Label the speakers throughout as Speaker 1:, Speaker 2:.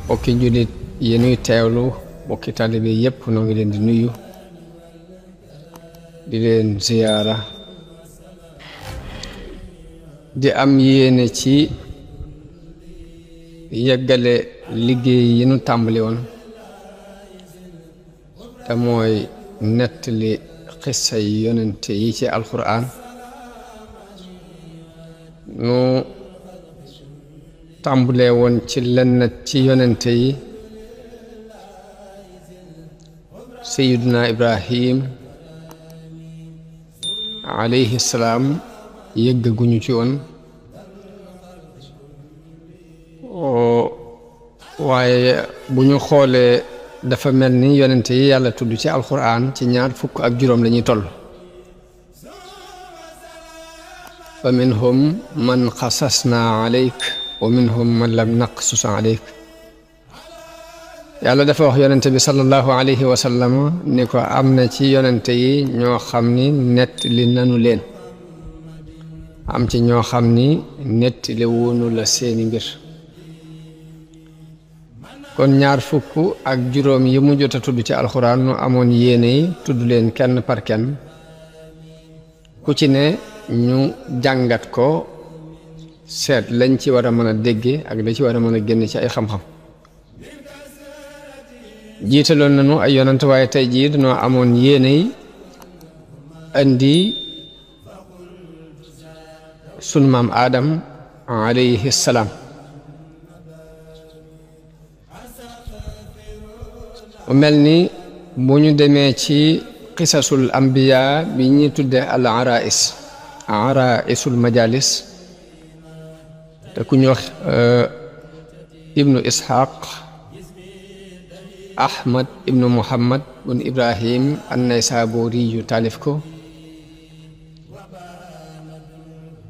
Speaker 1: bokki jullit yi nuy teewlu bokki taalibe yépp noo ngi leen di nuyu di leen ziyaara di am yéene ci yeggale liggéey yi nu tàmbali woon te mooy nettali xissa yi yonente yi ci alxuraan nu tàmbalee woon ci lenn ci yonente yi sayiduna ibrahim alayhi salaam yëggaguñu ci woon waaye bu ñu xoolee dafa mel ni yonente yi yàlla tudd ci alxuraan ci 25 lañuy toll fa minhum man xasasna alayk wa minhum man lam naqsus alayk yàlla dafa wax yonente bi sallallahu alayhi wa sallam ni ko am na ci yonente yi ñoo xam ni nettali nanu leen am ci ñoo xam ni nettali woonu la seeni mbir kon 25 yi mu jot a tudd ci alxuraan nu amoon yéene yi tudd leen kenn par kenn ku ci ne ñu jàngat ko seet lañ ci war a mën a dégge ak la ci war a mën a génn ci ay xam-xam jiitaloon nañu ay yonent waaye tey jii dañoo amoon yéene yi andi sunu maam Aadam alayhi salaam mu mel ni bu ñu demee ci qisasul ambiya bi ñuy tudde al araisul majalis te ku ñu wax ibnu ishaq ahmad ibnu muhammad bun ibrahim an-naysaburi yu taalif ko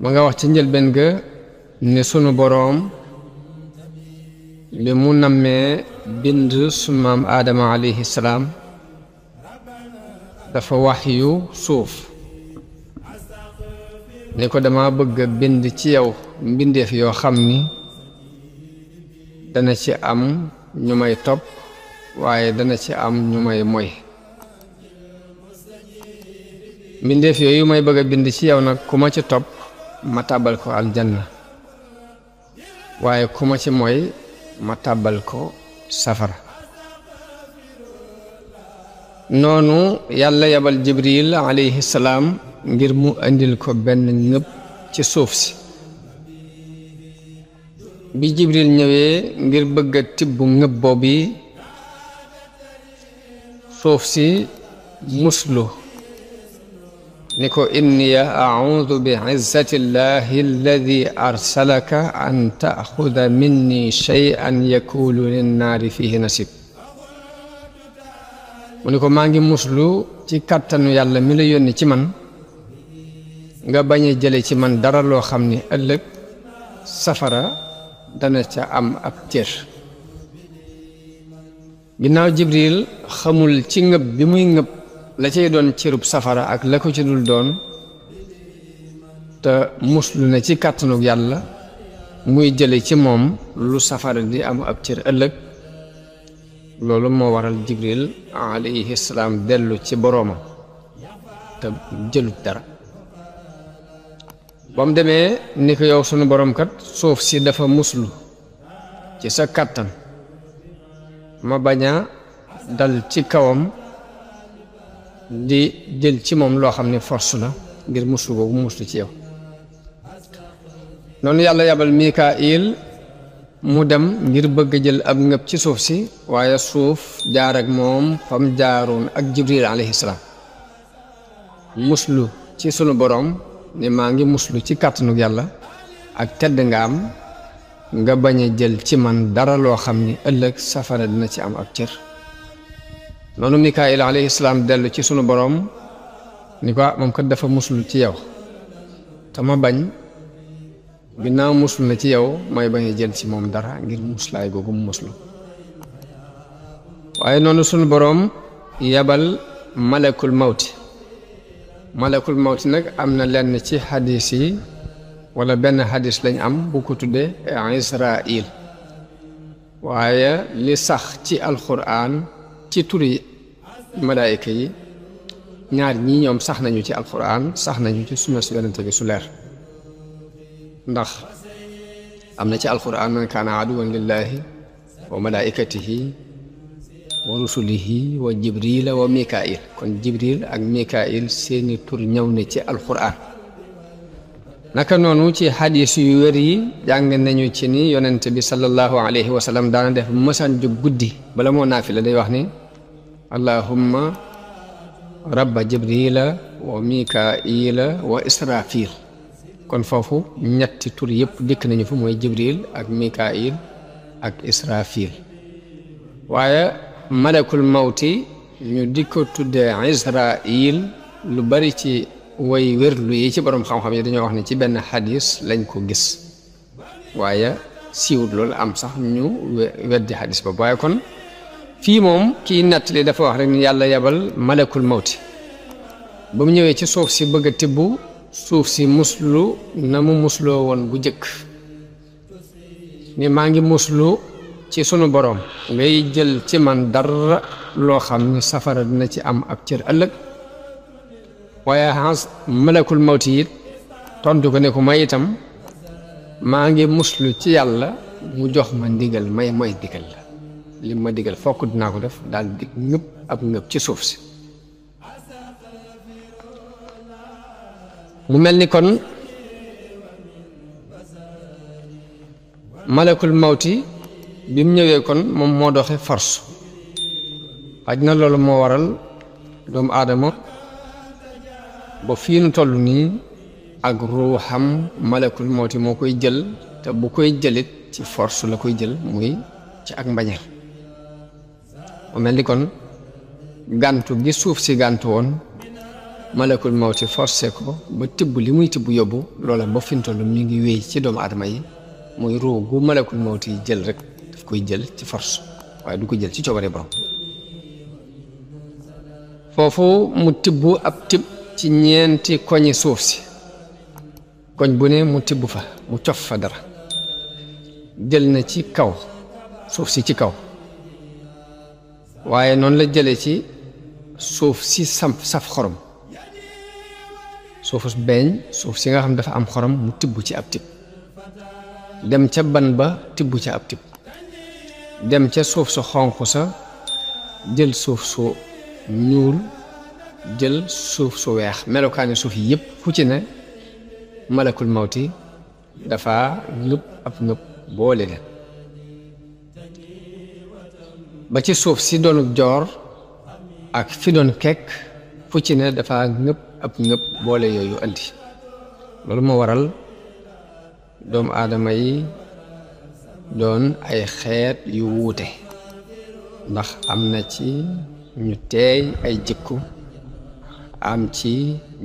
Speaker 1: ma nga wax ci njëlbéen ga ne sunu boroom li mu nammee bind sunu maam aadama alayhi salaam dafa wax yu suuf ni ko dama bëgg a bind ci yow mbindeef yoo xam ni dana ci am ñu may topp waaye dana ci am ñu may moy mbindeef yooyu may bëgg a bind ci yow nag ku ma ci topp ma tàbbal ko aljanna waaye ku ma ci moy ma tàbbal ko safara noonu yàlla yabal jibril alayhi salaam ngir mu andil ko benn ngëb ci suuf si bi jibril ñëwee ngir bëgg a tibb ngëb boobu suuf si muslu ni ko inni a'udhu bi izzati llahi alladi arsalaka an ta'khudha minni shay'an yakulu linnaari fihi nasib mu ni ko maa ngi muslu ci kàttanu yàlla mi la yónni ci man nga bañ a jële ci man dara loo xam ni ëllëg safara dana ca am ab cër ginnaaw jibril xamul ci ngëb bi muy ngëb la cay doon cërub safara ak la ko ci dul doon te muslu na ci kàttanug yàlla muy jële ci moom lu safara di am ab cër ëllëg loolu moo waral jibril alayhi salaam dellu ci boroomam te jëlut dara ba mu demee ni ko yow sunu boroom kat suuf si dafa muslu ci sa kàttan ma bañ a dal ci kawam di jël ci moom loo xam ne force la ngir muslu boobu muslu ci yow noonu yàlla yabal Mikaayil mu dem ngir bëgg a jël ab ngëb ci suuf si waaye suuf jaar ak moom fam jaaroon ak jibril alayhi salaam muslu ci sunu boroom ni maa ngi muslu ci kàttanu yàlla ak tedd nga am nga bañ a jël ci man dara loo xam ni ëllëg safara dina ci am ak cër noonu Mikaayil alayhi salaam dellu ci sunu boroom ni ko moom kat dafa muslu ci yow te ma bañ ginnaaw muslu na ci yow may bañ a jël ci moom dara ngir muslaay googu mu muslu waaye noonu sunu boroom yabal malakul mawti nag am na lenn ci xadis yi wala benn xadis lañ am bu ko tuddee Israil waaye li sax ci alquran ci turi malaayika yi ñaar ñii ñoom sax nañu ci alquran sax nañu ci sunna su yonente bi su leer ndax am na ci alquran man kaana aduwan lillahi wa malaikatihi wa rusulihi wa jibrila wa mikail kon jibril ak mikail seeni tur ñëw na ci alquran naka noonu ci xadis yu wér yi jàng nañu ci ni yonente bi sallallahu alayhi wa sallam daana def mësaan jóg guddi bala moo naafila day wax ni allahumma rabba jibrila wa mikaila wa israfil kon foofu ñetti tur yëpp dikk nañu fa mooy jibril ak mikail ak israfil waaye malakul mawti ñu di ko tuddee israil lu bari ci way wérlu yi ci borom xam-xam yi dañoo wax ne ci benn xadis lañ ko gis waaye siiwut loolu am sax ñu weddi xadis ba waaye kon fii moom kii nettali dafa wax rek ni yàlla yebal malakul mawti ba mu ñëwee ci suuf si bëgg a tibb suuf si muslu na mu musloo woon bu jëkk ni maa ngi muslu ci sunu borom ngay jël ci man dara loo xam ni safara dina ci am ab cër ëllëg waaye xans malakul mawti it tontu ko ne ko may itam maa ngi muslu ci yàlla mu jox ma ndigal may mooy digal la li ma digal fokk dinaa ko def daal di ngëb ab ngëb ci suuf si mu mel ni kon malakul mawti bi mu ñëwee kon moom moo doxe force xaj na loolu moo waral doomu aadama ba fii nu toll nii ak ruuxam malakul mawti moo koy jël te bu koy jëlit ci force la koy jël muy ci ak mbañeel mu mel ni kon gàntu gi suuf si gàntu woon malakul mawti forcé ko ba tibb li muy tibb yóbbu loola ba fi nu toll mi ngi wéy ci doomu aadama yi muy ruu gu malakul mawti jël rek daf koy jël ci force waaye du ko jël ci coobare borom foofu mu tibb ab tibb ci ñeenti koñi suuf si koñ bu ne mu tibb fa mu cof fa dara jël na ci kaw suuf si ci kaw waaye noonu la jële ci suuf si saf xorom suufus beeñ suuf si nga xam dafa am xorom mu tibb ci ab tibb dem ca ban ba tibb ca ab tibb dem ca suuf su xonq sa jël suuf su ñuul jël suuf su weex melokaani suuf yi yëpp fu ci ne malakul mawti dafa ngëb ab ngëb boole leen ba ci suuf si doonu joor ak fi doon kekk fu ci ne dafa ngëb ab ngëb boole yooyu andi loolu moo waral doomu aadama yi doon ay xeet yu wuute ndax am na ci ñu teey ay jikko am ci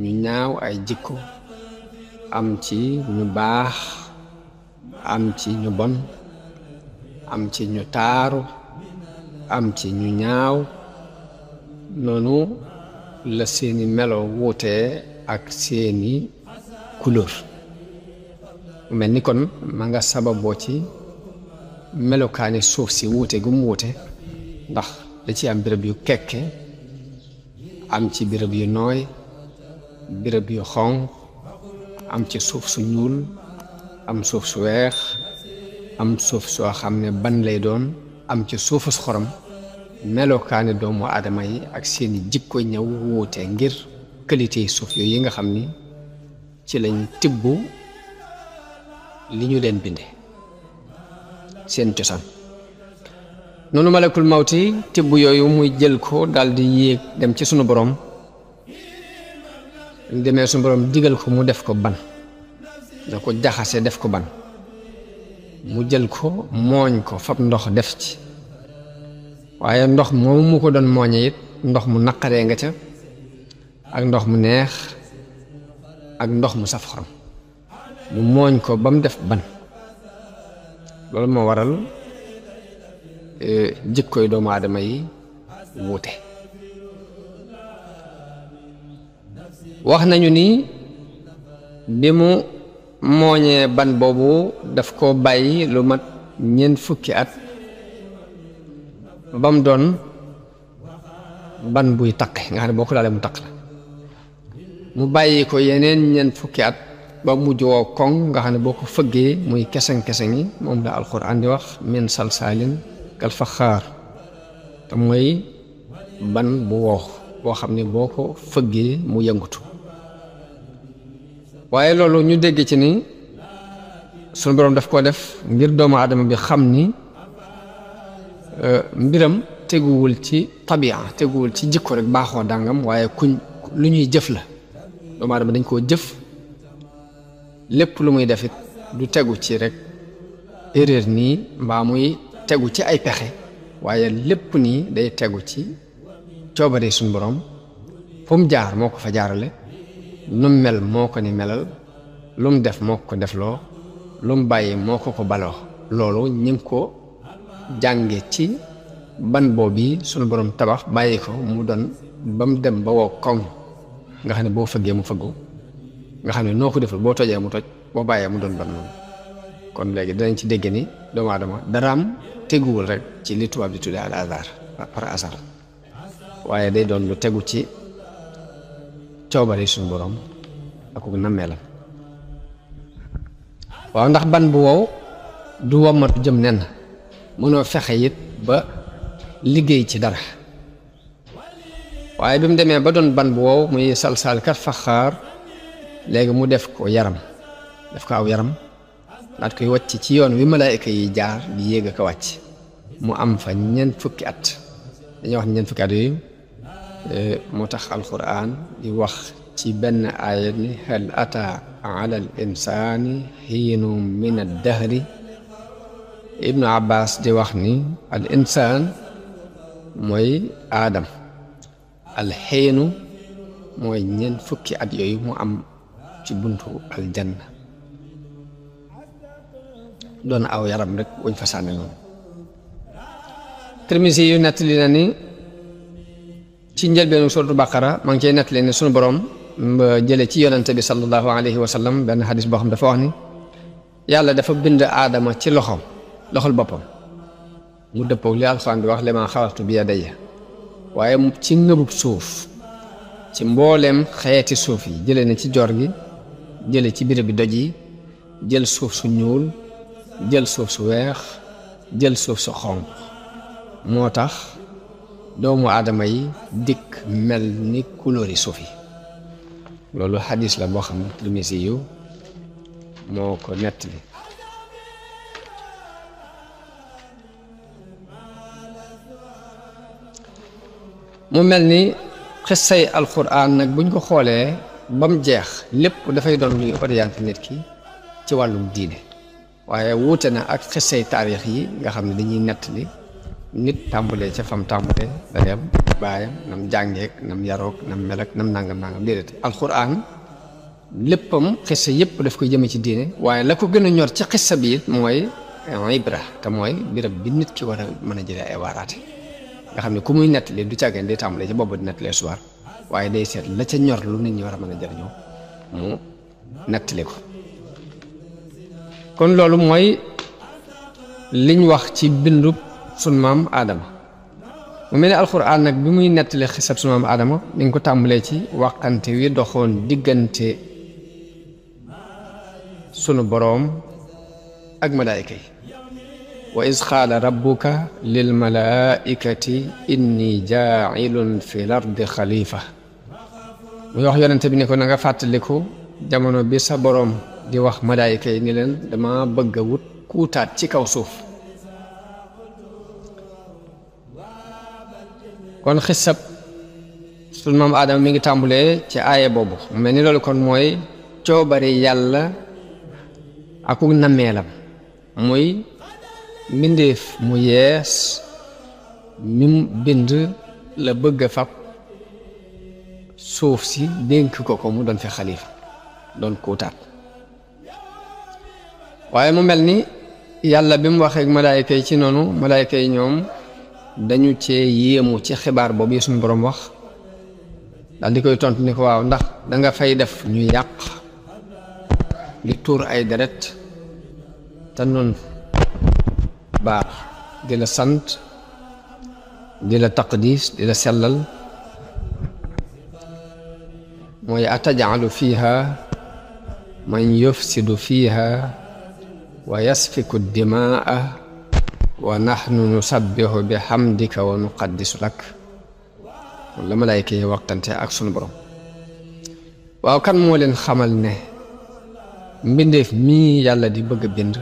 Speaker 1: ñu ñaaw ay jikko am ci ñu baax am ci ñu bon am ci ñu taaru am ci ñu ñaaw noonu la seeni melo wuutee ak seeni couleur mel ni kon ma nga sababoo ci melokaani suuf si wuute gu mu wuute ndax da ci am béréb yu kekke am ci béréb yu nooy béréb yu xonq am ci suuf su ñuul am suuf su weex am suuf soo xam ne ban lay doon am ci suufu su xorom melokaani doomu aadama yi ak seeni jikko ñëw wuute ngir qualité yi suuf yooyu yi nga xam ni ci lañ tibb li ñu leen binde seen cosaan noonu malakul mawti tibb yooyu muy jël ko daldi yéeg dem ci sunu borom demee sunu borom digal ko mu def ko ban da ko jaxase def ko ban mu jël ko mooñ ko fab ndox def ci waaye ndox moomu mu ko doon mooñe it ndox mu naqaree nga ca ak ndox mu neex ak ndox mu saf xorom mu mooñ ko ba mu def ban loolu moo waral jikkoy doomu aadama yi wuute wax nañu ni bi mu mooñee ban boobu daf ko bàyyi lu mat ñeent fukki at ba mu doon ban buy taqe nga xam ne boo ko laalee mu taq la mu bàyyi ko yeneen ñeent fukki at ba mujj woo koŋ nga xam ne boo ko fëggee muy keseng-keseng yi moom la alxuraan di wax min salsaalin kal faxaar te mooy ban bu wow boo xam ne boo ko fëggee mu yëngutu waaye loolu ñu dégg ci ni sunu boroom daf koo def ngir doomu aadama bi xam ni mbiram teguwul ci tabia teguwul ci jikko rek baaxoo dàngam waaye lu ñuy jëf la doomu aadama dañ koo jëf lépp lu muy defit du tegu ci rek erreur nii mbaa muy tegu ci ay pexe waaye lépp nii day tegu ci coobare suñu borom fu mu jaar moo ko fa jaarale lu mu mel moo ko ni melal lu mu def moo ko defloo lu mu bàyyi moo ko baloo loolu ñu ngi ko jànge ci ban boobu suñu borom tabax bàyyi ko mu doon ba mu dem ba woo koŋ nga xam ne boo fëggee mu fëggu nga xam ne noo ko deful boo tojee mu toj boo bàyyee mu doon ban moom kon léegi danañ ci dégg ni doomu aadama daraam teguwul rek ci li tubaab di tuddee al hasard par hasard waaye day doon lu tegu ci coobare suñu borom ak nammeelam waaw ndax ban bu wow du womatu jëm nen mënoo fexe it ba liggéey ci dara waaye bi mu demee ba doon ban bu wow muy salsaal kat faxaar léegi mu def ko yaram def ko aw yaram daat koy wàcc ci yoon wi malaayika yi jaar di yéeg a ko wàcc mu am fa ñeent fukki at dañuy wax ñeent fukki at yooyu moo tax alquran di wax ci benn aaya ni hal ata ala al insani xiinum min ad dahri ibnu abbas di wax ni al insaan mooy aadam al xiinu mooy ñeent fukki at yooyu mu am ci buntu aljanna doon aw yaram rek wuñ fa sànni noonu Tirmisi yu nettali na ni ci njëlbeenu suuratu Baqara maa ngi cey nettali ne sunu borom jële ci yonente bi sallallahu alayhi wa sallam benn xadis boo xam dafa wax ni yàlla dafa bind aadama ci loxol boppam mu dëppoog li alxuraan bi wax limaa xalaqtu bi yadayya waaye ci ngëbub suuf ci mbooleem xeeti suuf yi jële na ci jor gi jële ci béréb bi doj yi jël suuf su ñuul jël suuf su weex jël suuf su xonq moo tax doomu aadama yi dikk mel ni couleur suuf yi loolu xadis la boo xam ne Tirmisi yu moo ko nettali mu mel ni xissay alquran nag buñ ko xoolee ba mu jeex lépp dafay doon luy orienté nit ki ci wàllum diine waaye wuute na ak xissay taarix yi nga xam ne dañuy nettali nit tàmbulee ca fam tàmbulee dayam baayam nam jàngeek nam yarook nam melak nam nangam déedéet alquran léppam xissa yépp daf koy jëme ci diine waaye la ko gën a ñor ci xissa bi it mooy ibra te mooy birab bi nit ki war a mën a jëlee ay waaraate nga xam ne ku muy nettali du càggeen day tàmbalee ca boobu di nettalee soir waaye day seet la ca ñor lu nit ñi war a mën a jëriñoo mu nettali ko kon loolu mooy liñ wax ci bindub sunu maam Aadama mu mel ne alxuraan nag bi muy nettali xisab sunu maam Aadama mi ngi ko tàmbalee ci waxante wi doxoon diggante sunu boroom ak malaayika yi wa iz qaala rabbuka lil malaaikati inni jaa'ilun fil ardi xalifa muy wax yonente bi ne ko na nga fàttaliku jamono bi sa boroom di wax malaayika yi ni leen dama bëgg a wut kuutaat ci kaw suuf kon xisab sunu maam Aadama mi ngi tàmbulee ci aaya boobu mu mel ni loolu kon mooy coobari yàlla aku nammeelam muy mbindeef mu yees mim bind la bëgg a fab suuf si dénk ko mu doon fi xalifa doon kuutaat waaye mu mel ni yàlla bi mu waxee ak malaayika yi ci noonu malaayika yi ñoom dañu cee yéemu ci xibaar boobu yi suñu boroom wax daal di koy tontu ni ko waaw ndax danga fay def ñu yàq di tuur ay deret te noonu baax di la sant di la taqdis di la sellal mooy atajalu fiha man yufsidu fiha wa yasfiku dimaa wa nahnu nusabbihu bi hamdika wa nuqaddisu lak la malaayka yi waxtante ak sunu borom waaw kan moo leen xamal ne mbindeef mii yàlla di bëgg a bind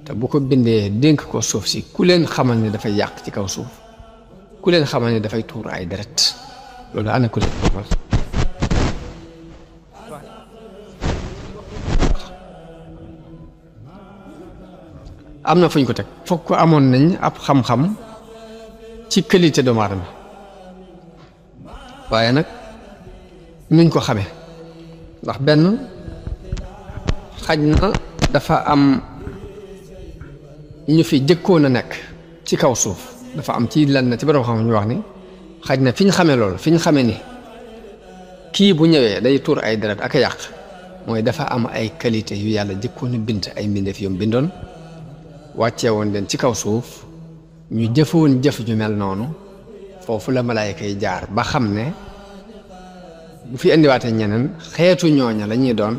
Speaker 1: te bu ko bindee dénk ko suuf si ku leen xamal ne dafay yàq ci kaw suuf ku leen xamal ne dafay tuur ay deret loolu ana ku leen xamal am na fuñ ko teg fokk amoon nañ ab xam-xam ci qualité doomu aadama waaye nag nuñ ko xamee ndax benn xaj na dafa am ñu fi jëkkoon a nekk ci kaw suuf dafa am ci lan na ci borom xam ñu wax ni xaj na fi ñu xamee loolu fi ñu xamee ni kii bu ñëwee day tuur ay deret ak a yàq mooy dafa am ay qualité yu yàlla jëkkoon a bind ay mbindeef yu bindoon wàccee woon leen ci kaw suuf ñu jëfoon jëf ju mel noonu foofu la malaayka yi jaar ba xam ne bu fi indiwaatee ñeneen xeetu ñooña la ñuy doon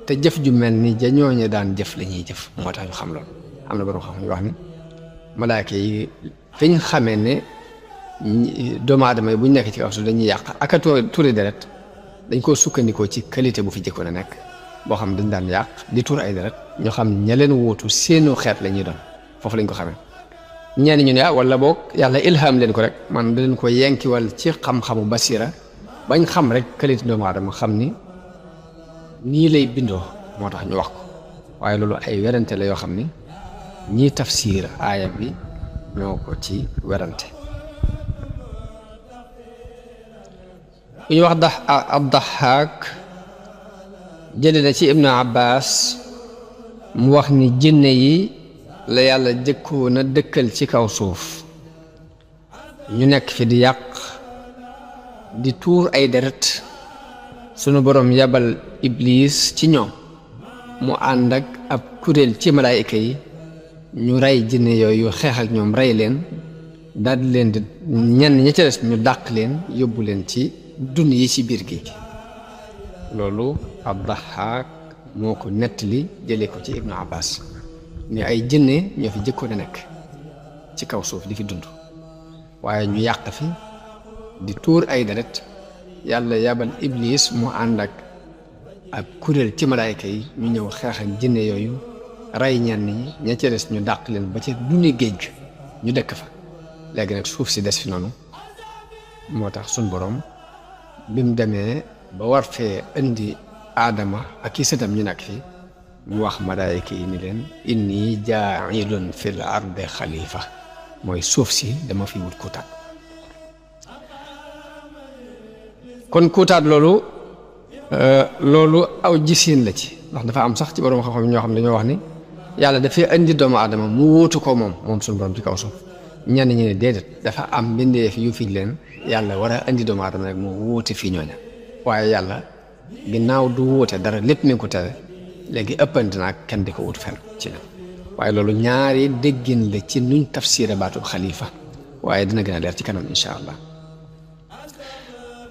Speaker 1: te jëf ju mel ni ja ñooña daan jëf la ñuy jëf moo tax ñu xam loolu am na borom xam ñu wax ni malaayka yi fi ñu xamee ne doomu aadama yi bu ñu nekk ci kaw suuf dañuy yàq ak a tuuri deret dañ koo sukkandikoo ci qualité bu fi jëkkoon a nekk boo xam dañ daan yàq di tuur ay deret ñoo xam ña leen wóotu seenu xeet la ñuy doon foofu lañ ko xamee ñenn ñu ne wala boog yàlla ilham leen ko rek man da leen ko yenkiwal ci xam-xamu basira bañ xam rek qualité doomu aadama xam ni nii lay bindoo moo tax ñu wax ko waaye loolu ay werante la yoo xam ni ñii tafsir aaya bi ñoo ko ci werante bu ñu wax ad-Dahhaak jële na ci Ibnu Abbas mu wax ni jinne yi la yàlla jëkkoon a dëkkal ci kaw suuf ñu nekk fi di yàq di tuur ay deret sunu borom yabal Iblis ci ñoom mu ànd ak ab kuréel ci malaayika yi ñu rey jinne yooyu xeex ak ñoom rey leen daldi leen di ñenn ña ca des ñu dàq leen yóbbu leen ci dun yi ci biir géej gi loolu ad-Dahhaak moo ko nettali jëlee ko ci Ibnu Abbas ni ay jinne ñoo fi jëkkoon a nekk ci kaw suuf di fi dund waaye ñu yàq fi di tuur ay deret yàlla yabal Iblis mu ànd ak ab kuréel ci malaayka yi ñu ñëw xeex ak jinne yooyu rey ñenn ñi ña ca des ñu dàq leen ba ca duni géej gi ñu dëkk fa léegi nag suuf si des fi noonu moo tax suñ borom bi mu demee ba war fee indi aadama ak i sëtam ñu nekk fi mu wax malaayka yi ni leen inni jaa'ilun fil ardi xalifa mooy suuf si dama fi wut kuutaat kon kuutaat loolu aw gisiin la ci ndax dafa am sax ci borom xam-xam ñoo xam ne dañoo wax ni yàlla dafay indi doomu aadama mu wóotu ko moom suñu borom ci kaw suuf ñenn ñi ne déedéet dafa am mbindeef yu fi leen yàlla war a indi doomu aadama rek mu wóote fii ñooña waaye yàlla ginnaaw du wóote dara lépp mi ngi ko tere léegi ëppante naag kenn di ko wut fenn ci ñoom waaye loolu ñaari déggin la ci nuñ tafsira baatub xalifa waaye dina gën a leer ci kanam incha allah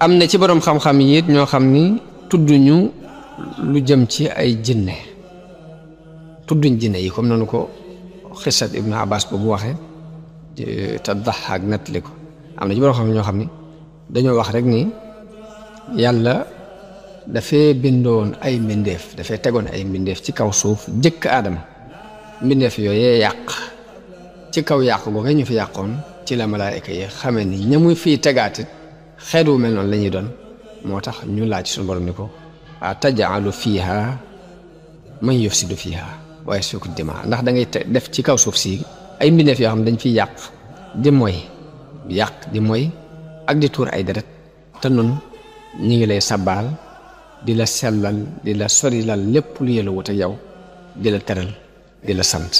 Speaker 1: am na ci borom xam-xam yi it ñoo xam ni tudduñu lu jëm ci ay jinne tudduñ jinne yi comme noonu ko xisat Ibnu Abbas boobu waxee te Dahhaak nettali ko am na ci borom xam ñoo xam ni dañoo wax rek ni yàlla dafay bindoon ay mbindeef dafay tegoon ay mbindeef ci kaw suuf jëkk aadama mbindeef yooyee yàq ci kaw yàq googu ñu fi yàqoon ci la malaayika yi xamee ni ñamuy fii tegaatit xeet wu mel noonu la ñuy doon moo tax ñu laaj suñu borom ni ko taj'alu fiiha man yufsidu fiiha wa yasfiku dimaa ndax da ngay def ci kaw suuf si ay mbindeef yoo xam dañ fiy yàq di mooy di mooy ak di tuur ay deret te nun ñi ngi lay sabbaal di la sellal di la sorilal lépp lu yëla wut ak yow di la teral di la sant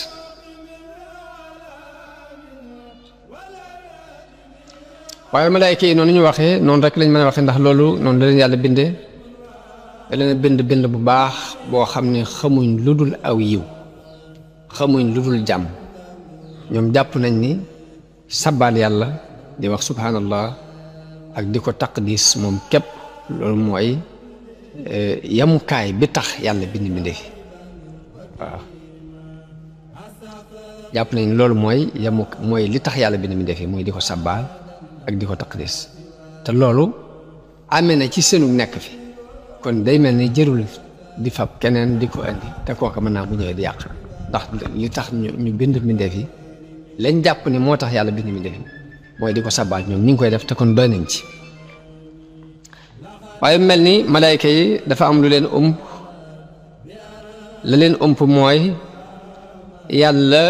Speaker 1: waaye malaayka yi noonu ñu waxee noonu rek lañ mën a waxee ndax loolu noonu la leen yàlla bindee da leen bind bu baax boo xam ne xamuñ lu dul aw yiw xamuñ lu dul jàmm ñoom jàpp nañ ni sabbaal yàlla di wax subhanallah ak di ko taqdis moom képp loolu mooy yamukaay bi tax yàlla bind mbindee fi waaw jàpp nañ loolu mooy li tax yàlla bind mbindee fi mooy di ko sabbaal ak di ko taqdis te loolu amee na ci seenu nekk fi kon day mel ni jërul di fab keneen di ko indi te kooka mën naa bu ñëwee di yàq ndax li tax ñu bind mbindee fi lañ jàpp ne moo tax yàlla bind mbindee fi mooy di ko sabbaal ñoom ñu ngi koy def te kon doy nañ ci waaye mel ni malaayka yi dafa am lu leen la leen mooy yàlla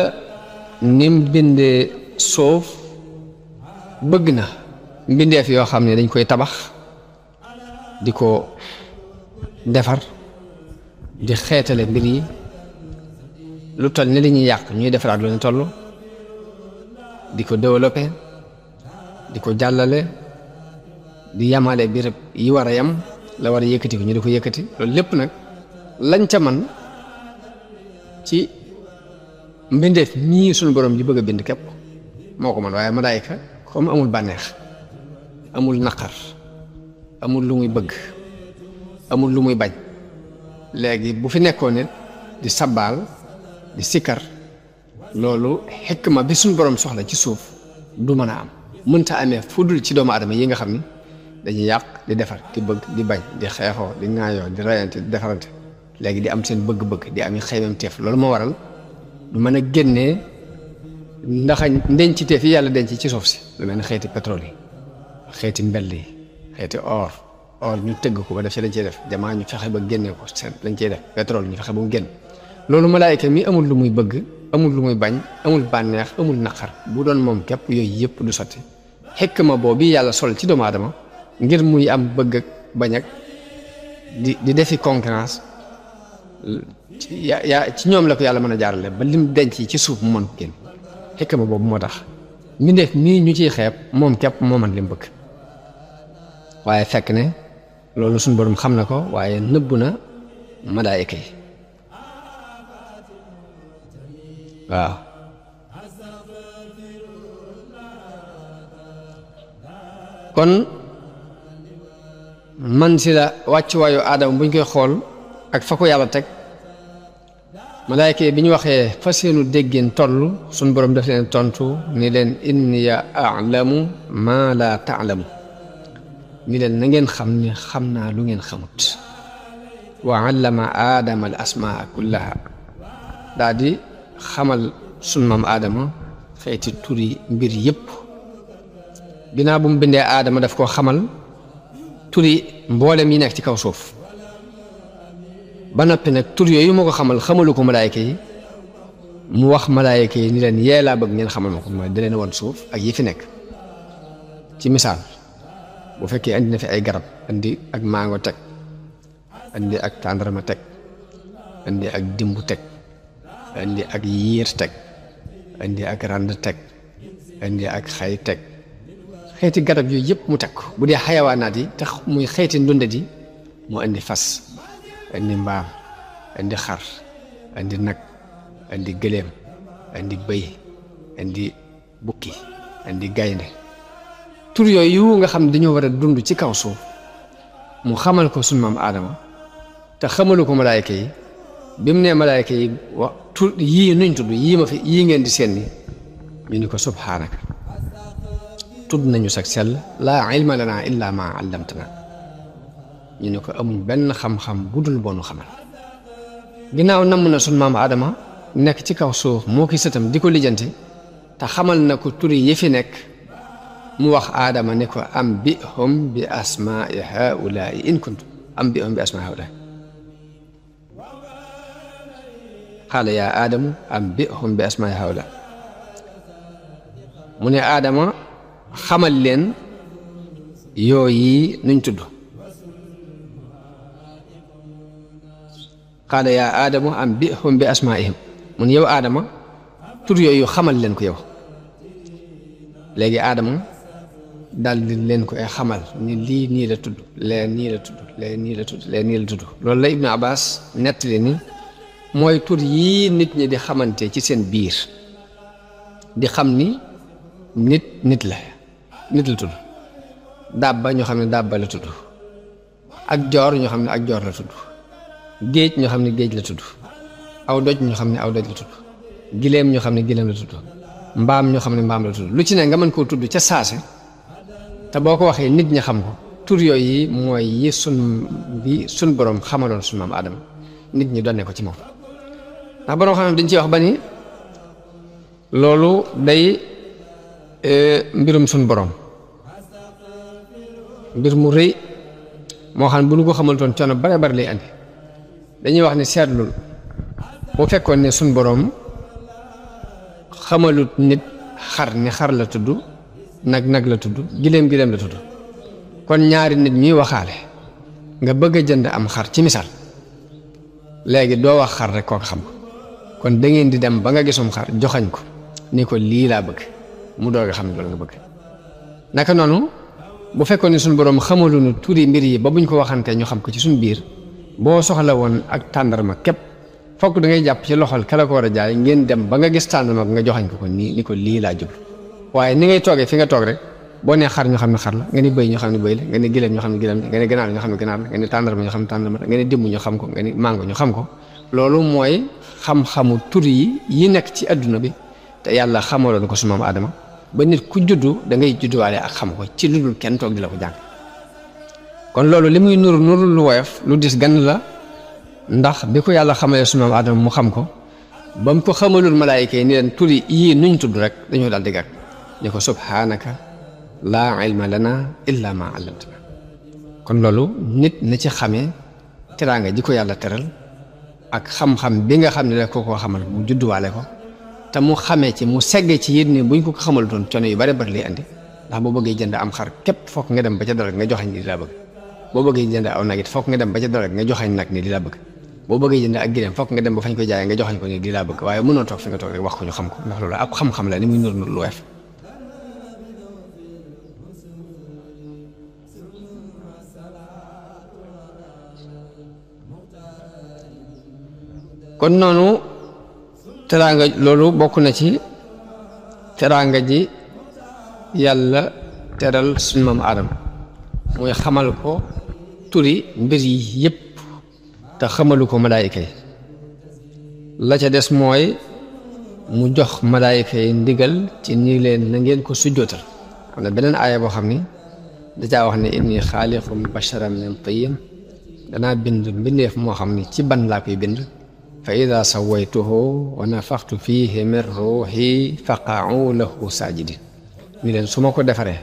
Speaker 1: nim bindee suuf bëgg na mbindeef yoo xam ne dañ koy tabax di ko defar di xeetale mbir yi lu toll ni li ñuy yàq ñuy defaraat lu ne toll di ko développé di ko jàllale di yamale birëb yi war a yam la war a yëkkati ko ñu di ko yëkkati loolu lépp nag lañ ca man ci mbindeef ñii suñu borom ji bëgg a bind képp moo ko man waaye malaayka comme amul bànneex amul naqar amul lu muy bëgg amul lu muy bañ léegi bu fi nekkoon nit di sabbaal di sikkar loolu xikma bi suñu borom soxla ci suuf du mën a am mënta amee fu dul ci doomu aadama yi nga xam ni dañuy yàq di defar di bëgg di bañ di xeexoo di ŋaayoo di rayante di defarante léegi di am seen bëgg-bëgg di am xeymam teef loolu moo waral du mën a génnee ndax ndenciteef yi yàlla denc ci suuf si lu mel ne xeeti pétrole yi xeeti mbell yi xeeti or ñu tëgg ko ba def ci lañ cey def jamaa ñu fexe ba génnee ko seen lañ cey def pétrole ñu fexe ba mu génn loolu malaayka mi amul lu muy bëgg amul lu muy bañ amul bànneex amul naqar bu doon moom képp yooyu yëpp du sotti xikma boobu yàlla sol ci doomu aadama ngir muy am bëgg ak bañ ak di defi concurrence ci ñoom la ko yàlla mën a jaarale ba lim denc ci suuf mu mën ko génn xikma boobu moo tax mbindeef mii ñu ciy xeeb moom képp moo man lim bëgg waaye fekk ne loolu suñu borom xam na ko waaye nëbbu na malaayika yi waaw kon man si la wàccuwaayu aadama buñ koy xool ak fa ko yàlla teg malaayka yi bi ñu waxee fa seenu déggeen toll suñ borom daf leen tontu ni leen inniya a'lamu ma la ta'lamu ni leen na ngeen xam ni xam naa lu ngeen xamut wa allama aadama al asmaa kullaha daa di xamal sun maam aadama xeeti turi mbir yépp ginnaaw bu mu bindee aadama daf koo xamal turi mboolem yi nekk ci kaw suuf ba noppi nag tur yooyu moo ko xamalu ko malaayka yi mu wax malaayka yi ni leen yee laa bëgg ngeen xamal ma ko mooy da leen woon suuf ak yi fi nekk ci misaal bu fekkee andi na fi ay garab andi ak mango teg andi ak tàndarma teg andi ak dimbu teg andi ak yiir teg andi ak rand teg andi ak xay teg xeeti garab yooyu yëpp mu teg ko bu dee xayawaanaat yi tax muy xeeti ndundat yi mu andi fas andi mbaam andi xar andi nag andi gëléem andi bëy andi bukki andi gaynde tur yooyu nga xam ne dañoo war a dund ci kaw suuf mu xamal ko sunu maam aadama te xamalu ko malaayka yi bi mu nee malaayka yi wax tur yii nuñ tudd yii ngeen di seen ni ñu ni ko subhaanaka tudd nañu sag sell laa ilma lana illa ma allamtana ñu ne ko amuñ benn xam-xam bu dul boonu xamal ginnaaw namm na sunu maam aadama nekk ci kaw suuf moo ki sëtam di ko lijjanti te xamal na ko turi yi fi nekk mu wax aadama ne ko ambihum bi asmaai haulaai in kuntum ambihum bi asmaai haulaai qaala yaa aadamu ambihum bi asmaai haulaai mu ne aadama xamal leen yooyi nuñ tudd qaala yaa aadamu ambihum bi asmaihim mun yow aadama tur yooyu xamal leen ko yow léegi aadama daal di leen koy xamal ni lii nii la tudd lee nii la tudd lee nii la tudd lee nii la tudd loolu la Ibnu Abbas nettali ni mooy tur yii nit ñi di xamante ci seen biir di xam ni nit la nit la tudd dabba ñoo xam ne dabba la tudd ak joor ñoo xam ne ak joor la tudd géej ñoo xam ne géej la tudd aw doj ñoo xam ne aw doj la tudd gileem ñoo xam ne gileem la tudd mbaam ñoo xam ne mbaam la tudd lu ci ne nga mën koo tudd ca saase te boo ko waxee nit ñi xam ko tur yooyu mooy yi sun borom xamaloon sun maam Aadama nit ñi donne ko ci moom ndax borom xam ne dañ ci wax ba ni loolu day mbirum sun borom mbir mu rëy moo xam ne bu ñu ko xamal toon coono bare bare lay andi dañuy wax ne seetlul bu fekkoon ne sun borom xamalut nit xar ni xar la tudd nag nag la tudd gileem gileem la tudd kon ñaari nit ñuy waxaale nga bëgg a jënd am xar ci misaal léegi doo wax xar rek kooku xam ko kon da ngeen di dem ba nga gisum xar joxañ ko ni ko lii laa bëgg mu doog a xam ne loolu nga bëgg naka noonu bu fekkoon ne suñu borom xamaluñu turi mbir yi ba buñ ko waxantee ñu xam ko ci suñu biir boo soxla woon ak tàndarma képp fokk da ngay jàpp ci loxol kala ko war a jaay ngeen dem ba nga gis tàndarma nga joxañ ko nii ni ko lii laa jublu waaye ni ngay toogee fi nga toog rek boo nee xar ñu xam ne xar la nga ni bëy ñu xam ne bëy la nga ni gileem ñu xam ne gileem la nga ni ganaar ñu xam ne ganaar la nga ni tàndarma ñu xam ne tàndarma la nga ni dimb ñu xam ko nga ni mango ñu xam ko loolu mooy xam-xamu tur yi nekk ci adduna bi te yàlla xamaloon ko su maam Aadama ba nit ku juddu da ngay judduwaale ak xam ko ci lu dul kenn toog di la ko jàng kon loolu li muy nuru lu woyof lu dis gan la ndax bi ko yàlla xamalee su maam Aadama mu xam ko ba mu ko xamalul malaayika yi ni leen turi yii nuñ tudd rek dañoo daal di gàgg ñu ko subhaanaka laa ilma lana illa ma allamtana kon loolu nit na ci xamee teraanga ji ko yàlla teral ak xam-xam bi nga xam ne rek ko koo xamal mu judduwaale ko te mu xamee ci mu seggee ci yit ni buñ ko xamal doon coono yu bari bari lay andi ndax boo bëggee jënd am xar képp fokk nga dem ba ca dara nga joxañ ni di laa bëgg boo bëggee jënd aw nag it fokk nga dem ba ca dara nga joxañ nag ni di laa bëgg boo bëggee jënd ak gileem fokk nga dem ba fañ koy jaayee nga joxañ ko ni di laa bëgg waaye mënoo toog fi nga toog rek wax ko ñu xam ko ndax loolu ab xam-xam la ni muy nur lu weef kon noonu teraanga loolu bokk na ci teraanga ji yàlla teral suñu maam Aadama mooy xamal ko turi mbir yi yépp te xamalu ko malaayika yi la ca des mooy mu jox malaayika yi ndigal ci ni leen na ngeen ko sujjootal am na beneen aaya boo xam ni dacaa wax ne inni xaaliqum basharan min tiin danaa bind mbindeef moo xam ni ci ban laa koy bind fa ida sawaytuhu wa nafaxtu fihi min ruuxi faqa'u lahu saajidin ni leen su ma ko defaree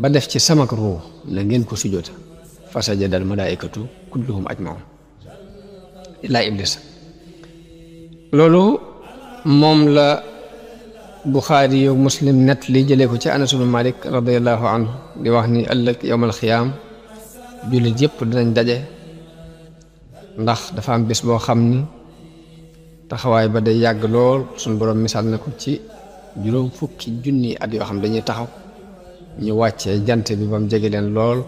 Speaker 1: ba def ci samak ruux na ngeen ko sujjoota fa sajadal malaikatu kulluhum ajmaun illaa iblis loolu moom la Buxaari yu Muslim net li jëlee ko ci Anas ibn Malik radiallahu anhu di wax ni ëllëg yowmal xiyaam jullit yëpp dinañ daje ndax dafa am bés boo xam ni taxawaay ba day yàgg lool suñ borom misaal na ko ci juróom fukki junni at yoo xam dañuy taxaw ñu wàccee jant bi ba mu jege leen lool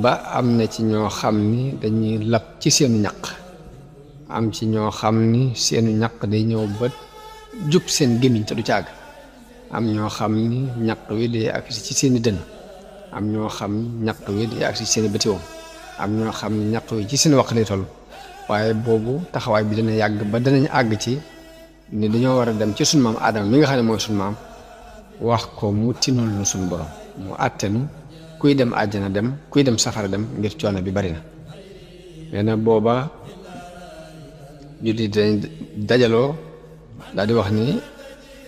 Speaker 1: ba am na ci ñoo xam ni dañuy lab ci seenu ñaq am ci ñoo xam ni seenu ñaq day ñëw ba jub seen gémmiñ te du caag am ñoo xam ni ñaq wi day agsi ci seeni dënn am ñoo xam ni ñaq wi day agsi ci seeni bëtiwoom am ñoo xam ni ñaq wi ci seen waq lay toll waaye boobu taxawaay bi dana yàgg ba danañ àgg ci ni dañoo war a dem ci sunu maam Aadama mi nga xam ne mooy sunu maam wax ko mu tinul nu sunu borom mu àttenu kuy dem àjjana dem kuy dem safara dem ngir coono bi bari na nee na booba jullit dañ dajaloo daal di wax ni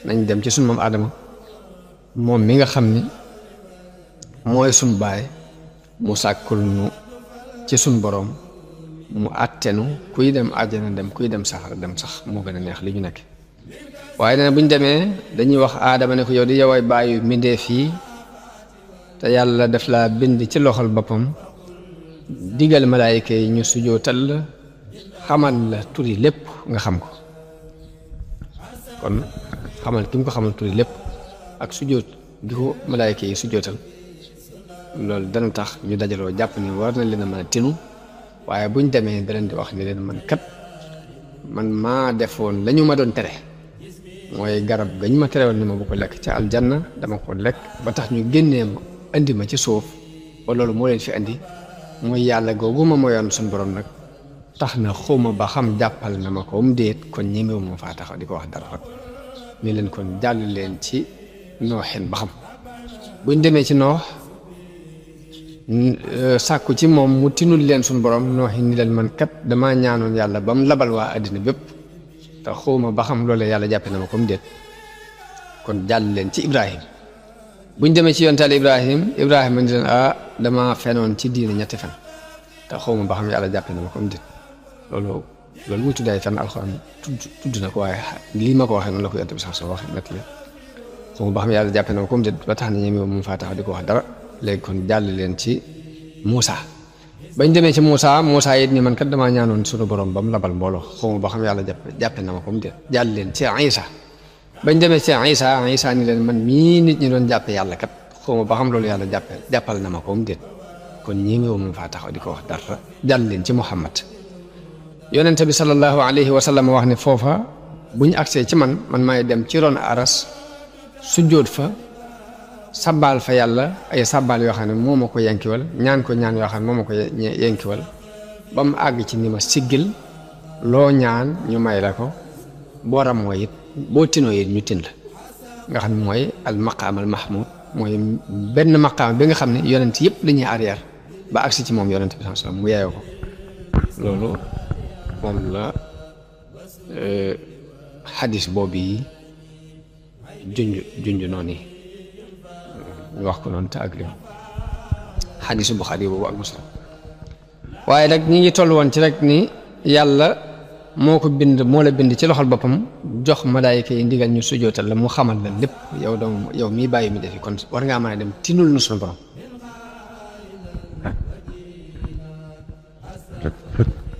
Speaker 1: nañ dem ci sunu maam Aadama moom mi nga xam ni mooy sunu baay mu sàkkul nu ci sunu borom mu àttenu kuy dem àjjana dem kuy dem safara dem sax moo gën a neex li ñu nekk waaye nee na bu ñu demee dañuy wax Aadama ne ko yow di yoway bàyyi mbindeef yi te yàlla daf laa bind ci loxol boppam digal malaayika yi ñu sujootal la xamal la turi lépp nga xam ko kon xamal ki mu ko xamal turi lépp ak sujoot gi ko malaayika yi sujootal loolu dana tax ñu dajaloo jàpp ni war na leen a mën a tinu waaye buñ demee da leen di wax ni leen man kat man maa defoon la ñu ma doon tere mooy garab gañ ma terewoon ni ma bu ko lekk ca aljanna dama ko lekk ba tax ñu génnee ma indi ma ci suuf ba loolu moo leen fi indi mooy yàlla googu ma moyoon suñu borom nag tax na xawma ba xam jàppal na ma ko déet kon ñemewu ma faa taxaw di ko wax dara rek ni leen kon jàll leen ci nooxin ba xam buñ demee ci noox sàkku ci moom mu tinul leen suñu borom nooxin ni leen man kat damaa ñaanoon yàlla ba mu labal waa àddina bépp te xawma ba xam loolu yàlla jàppe na ma ko déet kon jàll leen ci Ibrahim buñ demee ci yontaal Ibrahima ni leen dama fenoon ci diine ñetti fen te xawma ba xam yàlla jàppe na ma ko déet loolu muy tuddaay fen alxuraan tudd na ko waaye lii ma ko waxee noonu la ko yonte bi sax soo waxee nett la xawma ba xam yàlla jàppe na ma ko déet ba tax na ñeme mu faa taxaw di ko wax dara léegi kon jàll leen ci Muusa bañ demee ci Muusa it ni man kat damaa ñaanoon suñu borom ba mu labal mbooloo xawma ba xam yàlla jàppe na ma ko déet jàll leen ci Isa bañ demee ci Isa ni leen man mii nit ñi doon jàppe yàlla kat xawma ba xam loolu yàlla jàppal na ma ko déet kon ñemewu mu faa taxaw di ko wax dara jàll leen ci Muhammad yonente bi sallallahu alayhi wa sallam wax ne foofa bu ñu agsee ci man maay dem ci ron aras sujjóot fa sabbaal fa yàlla ay sabbaal yoo xam ne moo ma ko yenkiwal ñaan ko ñaan yoo xam ne moo ma ko yenkiwal ba mu àgg ci ni ma siggil loo ñaan ñu may la ko boo ramoo it boo tinoo it ñu tin la nga xam ne mooy al maqaam al mahmud mooy benn maqaam bi nga xam ne yonent yëpp dañuy arrière ba agsi ci moom yonent bi sallallahu alayhi wasallam mu yeeyoo ko loolu moom la xadis boobu yi junj noonu yi ñu wax ko noonu te ak lim xadisu Buxaari boobu ak Muslim waaye nag ñi ngi toll woon ci rek ni yàlla moo ko bind moo la bind ci loxol boppam jox malaayika yi ndigal ñu sujootal la mu xamal la lépp yow mii bàyyi mi defi kon war ngaa mën a dem tinul na suñu borom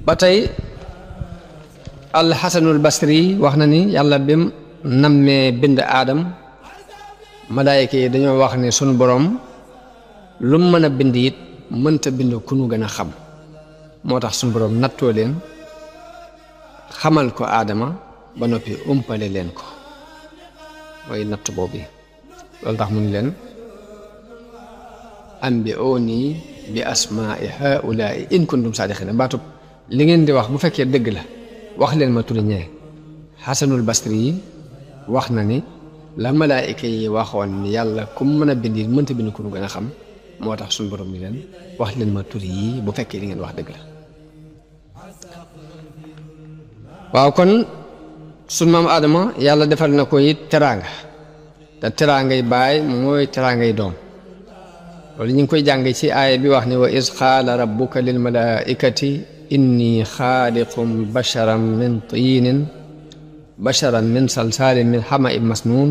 Speaker 1: ba tey alxasanul basri wax na ni yàlla bim nammee bind aadam malaayika yi dañoo wax ne sunu borom lu mu mën a bind it mënta bind ku nu gën a xam moo tax sunu borom nattoo leen xamal ko aadama ba noppi umpale leen ko mooy natt boobu loolu tax mu ni leen ambi'uuni bi asmaa'i haa'ulaa'i in kuntum saadiqiina baatub li ngeen di wax bu fekkee dëgg la wax leen ma turi ñee xasanul basri yi wax na ni la malaayika yi waxoon ni yàlla ku mën a bind mënta bind ku nu gën a xam moo tax suñu borom ni leen wax leen ma turi yi bu fekkee li ngeen wax dëgg la waaw kon suñ maam Adama yàlla defal na ko it teraanga te teraangay baay mooy teraangay doom loolu ñu ngi koy jàng ci aaya bi wax ni wa iz qaala rabbuka lil malaikati inni xaaliqum basharan min salsaalin min hama'in masnuun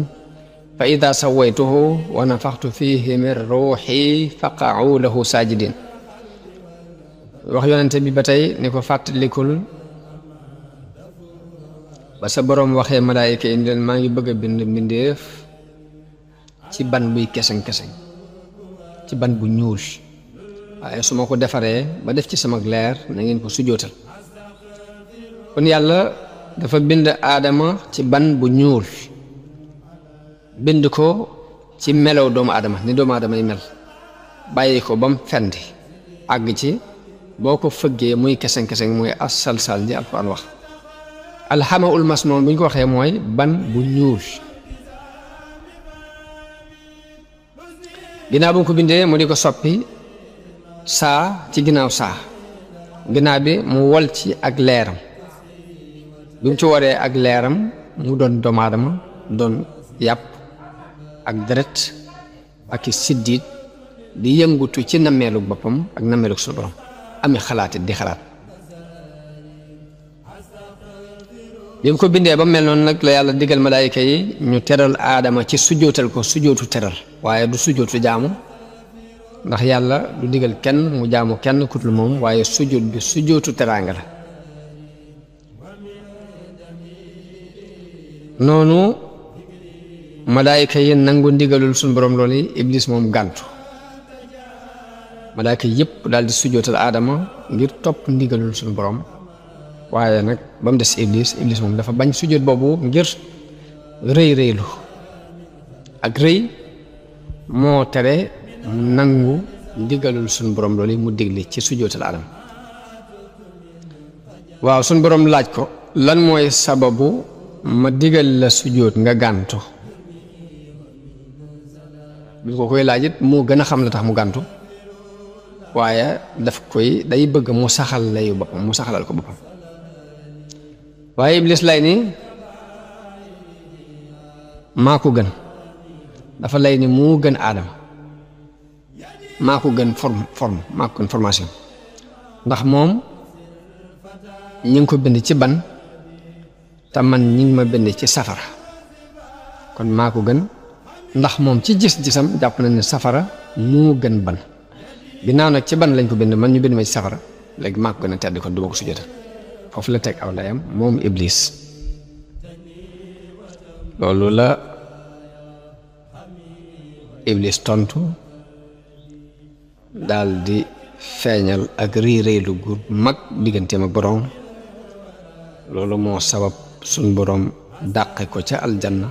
Speaker 1: fa ida sawaytuhu wa nafaxtu fihi min ruuxi faqa'u lahu saajidin wax yonente bi ba tey ni ko fàttalikul ba sa boroom waxee malaayika yi leen maa ngi bëgg a bind mbindeef ci ban buy keseng-keseng ci ban bu ñuul waaye su ma ko defaree ba def ci sama leer na ngeen ko sujootal kon yàlla dafa bind aadama ci ban bu ñuul bind ko ci melow doomu aadama ni doomu aadama yi mel bàyyi ko ba mu fendi àgg ci boo ko fëggee muy keseng-keseng mooy as-salsal ji Alxuraan wax alxamaul masnoon bu ñu ko waxee mooy ban bu ñuul ginnaaw bu mu ko bindee mu di ko soppi saa ci ginnaaw saa ginnaaw bi mu wol ci ak leeram bi mu ci waree ak leeram mu doon doomu aadama doon yàpp ak deret ak i siddiit di yëngutu ci nammeelu boppam ak nammeelu suñu borom ami xalaatit di xalaat bi mu ko bindee ba mel noonu nag la yàlla digal malaayika yi ñu teral aadama ci sujootal ko sujootu teral waaye du sujootu jaamu ndax yàlla du digal kenn mu jaamu kenn kutul moom waaye sujoot bi sujootu teraanga la noonu malaayika yi nangu ndigalul suñu borom loolu iblis moom gàntu malaayika yëpp daal di sujootal aadama ngir topp ndigalul suñu borom waaye nag ba mu des iblis moom dafa bañ sujjóot boobu ngir rëy rëylu ak rëy moo tere mu nangu ndigalul suñ borom loolu mu digle ci sujjóotal aadama waaw suñ borom laaj ko lan mooy sababu ma digal la sujjóot nga gàntu bi ko koy laaj it moo gën a xam la tax mu gàntu waaye daf koy day bëgg mu saxal layu boppam mu saxalal ko boppam waaye Iblis lay ni maa ko gën dafa lay ni moo gën aadama maa ko gën forme maa ko gën formation ndax moom ñi ngi ko bind ci ban te man ñi ngi ma bind ci safara kon maa ko gën ndax moom ci gis-gisam jàpp na ne safara moo gën ban ginnaaw nag ci ban lañ ko bind man ñu bind ma ci safara léegi maa ko gën a tedd kon duma ko sujjóotal foofu la teg aw layam moom Iblis loolu la Iblis tontu daal di feeñal ak rëy-rëylu gu mag digganteem ak boroom loolu moo sabab suñ boroom dàqe ko ca aljanna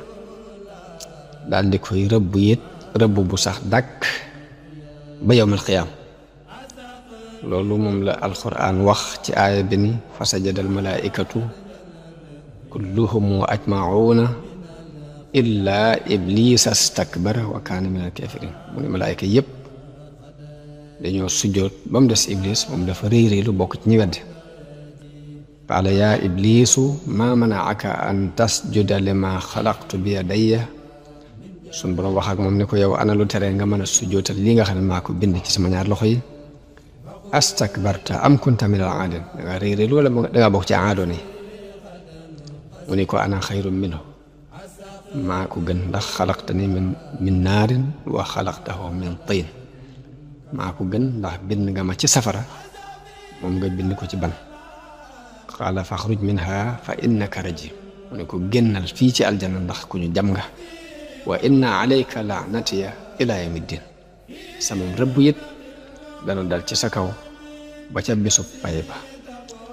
Speaker 1: daal di koy rëbb it rëbb bu sax dàkk ba yawmal qiyaam loolu moom la alquran wax ci aaya bi ni fa sajada al malaikatu kulluhum ajmauna illa iblisa stakbara wa kaana min al kafirin mu ne malaayika yépp dañoo sujjoot ba mu des iblis moom dafa rëy rëylu bokk ci ñi wedd qaala yaa iblisu ma manaaka an tasjuda lima xalaqtu bi yadayya sun borom wax ak moom ne ko yow ana lu tere nga mën a sujjootal li nga xam ne maa ko bind ci sama ñaar loxo yi astakbarta am kunta min al aadin da nga rëy rëylu wala da nga bokk ci aadoon yi mu ne ko ana xayrun minhu maa ko gën ndax xalaqtani min naarin wa xalaqtahu min tiin maa ko gën ndax bind nga ma ci safara moom nga bind ko ci ban qaala faxruj minha fa innaka rajim mu ne ko génnal fii ci aljanna ndax ku ñu jam nga wa inna alayka laanatiya ila yawmiddin sama rëbb it dana dal ci sa kaw ba ca bisub pay ba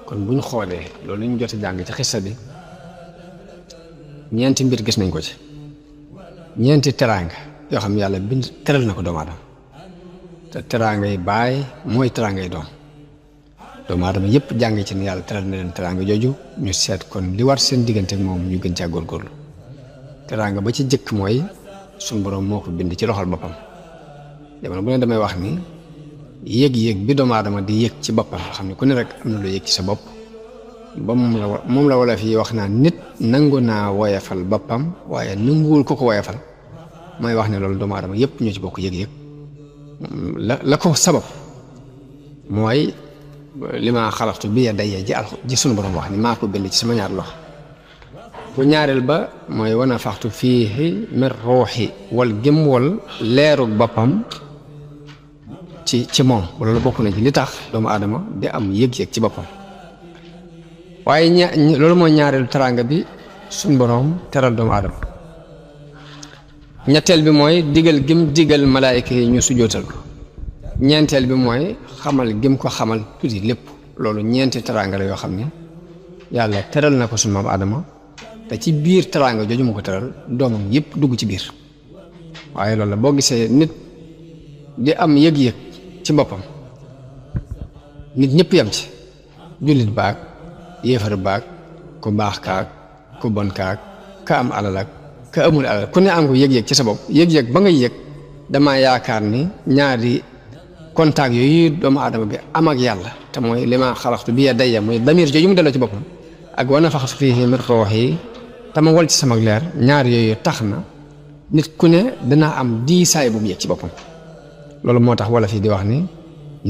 Speaker 1: kon buñ xoolee loolu ñu jot a jàng ci xissa bi ñeenti mbir gis nañ ko ci ñeenti teraanga yoo xam ne yàlla bind teral na ko doomu aadama te teraanga yi baay mooy teraanga yi doom doomu aadama yépp jàng ci ne yàlla teral na leen teraanga jooju ñu seet kon li war seen diggante ak moom ñu gën caa góorgóorlu teraanga ba ci jëkk mooy suñ boroom moo ko bind ci loxol boppam jamono bu ne damay wax ni yëg-yëg bi doomu aadama di yëg ci boppam xam ne ku ne rek am na lu yëg ci sa bopp ba moom la wala fii wax naa nit nangu naa woyafal boppam waaye nanguwul ko woyafal mooy wax ne loolu doomu aadama yépp ñoo ci bokk yëg-yëg la ko sabab mooy li ma xalaqtu bi yadayya ji sunu borom wax ni maa ko bind ci sama ñaar loxo bu ñaareel ba mooy wa nafaxtu fiihi min ruuxi wal gëm wal leeru boppam ci moom loolu bokk na ci li tax doomu aadama di am yëg-yëg ci boppam waaye loolu mooy ñaareelu teraanga bi suñ boroom teral doomu aadama ñetteel bi mooy digal gim digal malaayika yi ñu sujjóotal ko ñeenteel bi mooy xamal gim ko xamal tuuti lépp loolu ñeenti teraanga la yoo xam ne yàlla teral na ko suñ maam aadama te ci biir teraanga jooju mu ko teral doomam yépp dugg ci biir waaye loolu la boo gisee nit di am yëg-yëg ci boppam nit ñëpp yam ci jullit baag yéefar baag ku baax kaag ku bon kaag ka am alal ak ka amul alal ku ne am ko yëg-yëg ci sa bopp yëg-yëg ba ngay yëg dama yaakaar ni ñaari contact yooyu doomu aadama bi am ak yàlla te mooy li ma xalaxtu bi yadayya mooy damir jooju mu delloo ci boppam ak wa nafaxtu fiihi min ruuhi te ma wol ci sama leer ñaar yooyu tax na nit ku ne dana am diisaay bu mu yëg ci boppam loolu moo tax wala fii di wax ni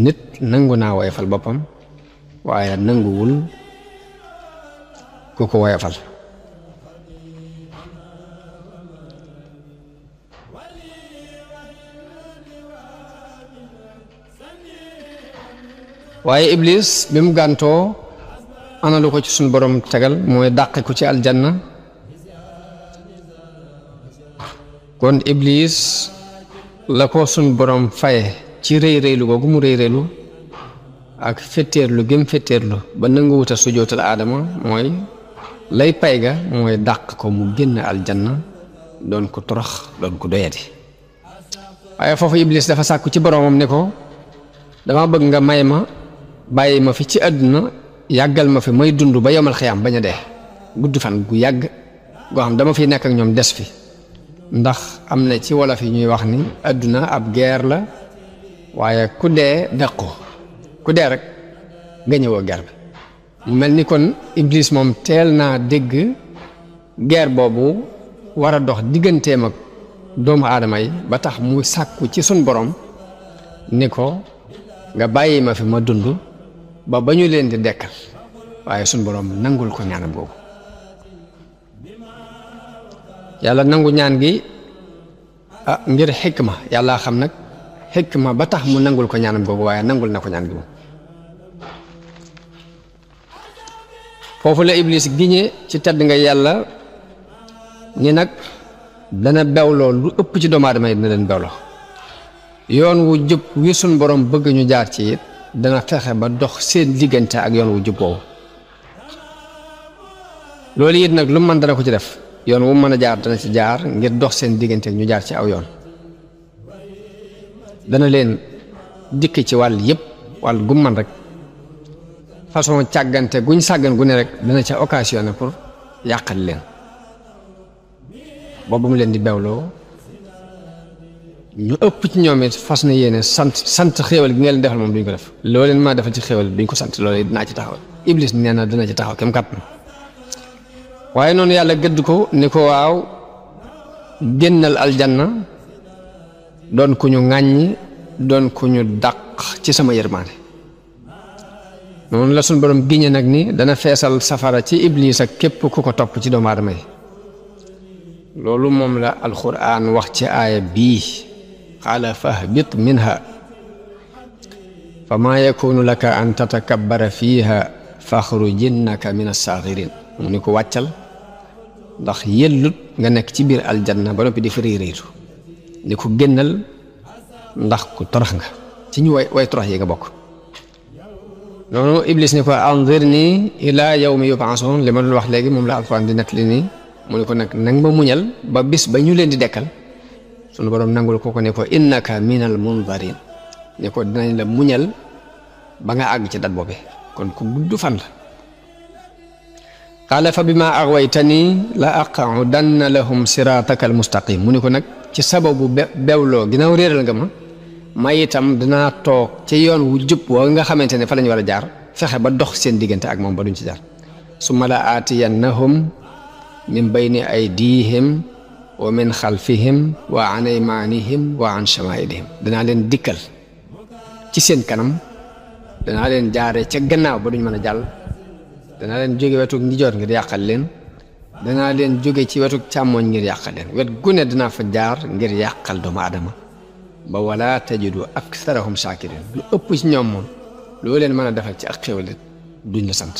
Speaker 1: nit nangu naa woyofal boppam waaye nanguwul ku ko woyofal waaye iblis bi mu gàntoo ana lu ko ci suñ borom tegal mooy dàqe ko ci aljanna kon iblis la ko suñ borom faye ci rëy rëylu googu mu rëy rëylu ak fetteerlu gëm fetteerlu ba nanguwuta sujootal aadama mooy lay pay ga mooy dàq ko mu génn aljanna doon ko torox doon ko doyati. waaye foofu Iblis dafa sàkku ci boroomam ne ko dama bëgg nga may ma bàyyi ma fi ci àdduna yàggal ma fi may dund ba yomal xiyaam bañ a dee gudd fan gu yàgg goo xam dama fiy nekk ak ñoom des fi, ndax am na ci wolof yi ñuy wax ni àdduna ab guerre la waaye ku dee dàqu ku dee rek nga ñëwoo guerre bi. mu mel ni kon Iblis moom teel naa dégg guerre boobu war a dox digganteem ak doomu aadama yi ba tax mu sàkku ci sun borom ni ko nga bàyyi ma fi ma dund ba ba ñu leen di dekkal, waaye sun borom nangul ko ñaanam googu. yàlla nangu ñaan gi ngir xikma, yàlla xam nag xikma ba tax mu nangul ko ñaanam googu, waaye nangul na ko ñaan gi moom. foofu la Iblis giñe ci tedd nga yàlla ni nag dana bewloo lu ëpp ci doomu aadama yi dina leen bewloo. yoon wu jub wi sun borom bëgg ñu jaar ci it dana fexe ba dox seen diggante ak yoon wu jub woowu. loolu it nag lu mu mën dana ko ci def, yoon wu mën a jaar dana ci jaar ngir dox seen diggante ak ñu jaar ci aw yoon. dana leen dikk ci wàll yëpp, wàll gu man rek, façon càggante guñ sàggan gu ne rek dana ca occasionné pour yàqal leen. boobu mu leen di bewloo ñu ëpp ci ñoom it fas na yéene sant xéewal gi nga leen defal moom duñ ko def. loo leen maa defal ci xéewal duñ ko sant, loolu dinaa ci taxaw. Iblis nee na dina ci taxaw kem kàttan. waaye noonu yàlla gëdd ko ni ko waaw génnal aljanna doon ku ñu ŋàññi doon ku ñu dàq ci sama yërmaane. noonu la suñ borom giñe nag ni dana feesal safara ci Iblis ak képp ku ko topp ci doomu aadama yi. loolu moom la alquran wax ci aaya bii qaala fahbit minha fa maa yakunu laka an tatakabbara fiiha faxrujinnaka min as-saaxirin. mu ni ko wàccal ndax yellut nga nekk ci biir aljanna ba noppi di fa réeréetu, ni ko génnal ndax ku torox nga ci ñu way torox yi nga bokk. noonu Iblis ni ko anzirni ila yawmi yub'asun, li ma doon wax léegi moom la alquran di nettali nii. mu ne ko nag nang ma muñal ba bis ba ñu leen di dekkal. sunu borom nangul ko ne ko innaka minal munzarin, ne ko dinañ la muñal ba nga àgg ci dat boobe, kon ku gudd fan la. qaala fa bima aghwaytani la aq'udanna lahum sirataka almustaqim. mu ne ko nag ci sababu bewloo ginnaaw réeral nga ma itam dinaa toog ci yoon wu jub wa nga xamante ne fa lañu war a jaar, fexe ba dox seen diggante ak moom ba duñ ci jaar. summa la aatiyannahum min bayni aydihim wa min xalfihim wa an aymanihim wa an shamailihim. danaa leen dikkal ci seen kanam, danaa leen jaare ca gannaaw ba duñ mën a jàll, danaa leen jóge wetu ndijoor ngir yàqal leen, danaa leen jóge ci wetu càmmooñ ngir yàqal leen. wet gu ne danaa fa jaar ngir yàqal doomu aadama ba wala tajidu aktharahum shakirin. lu ëpp ci ñoom moom loo leen mën a defal ci ak xéwal duñ la sant.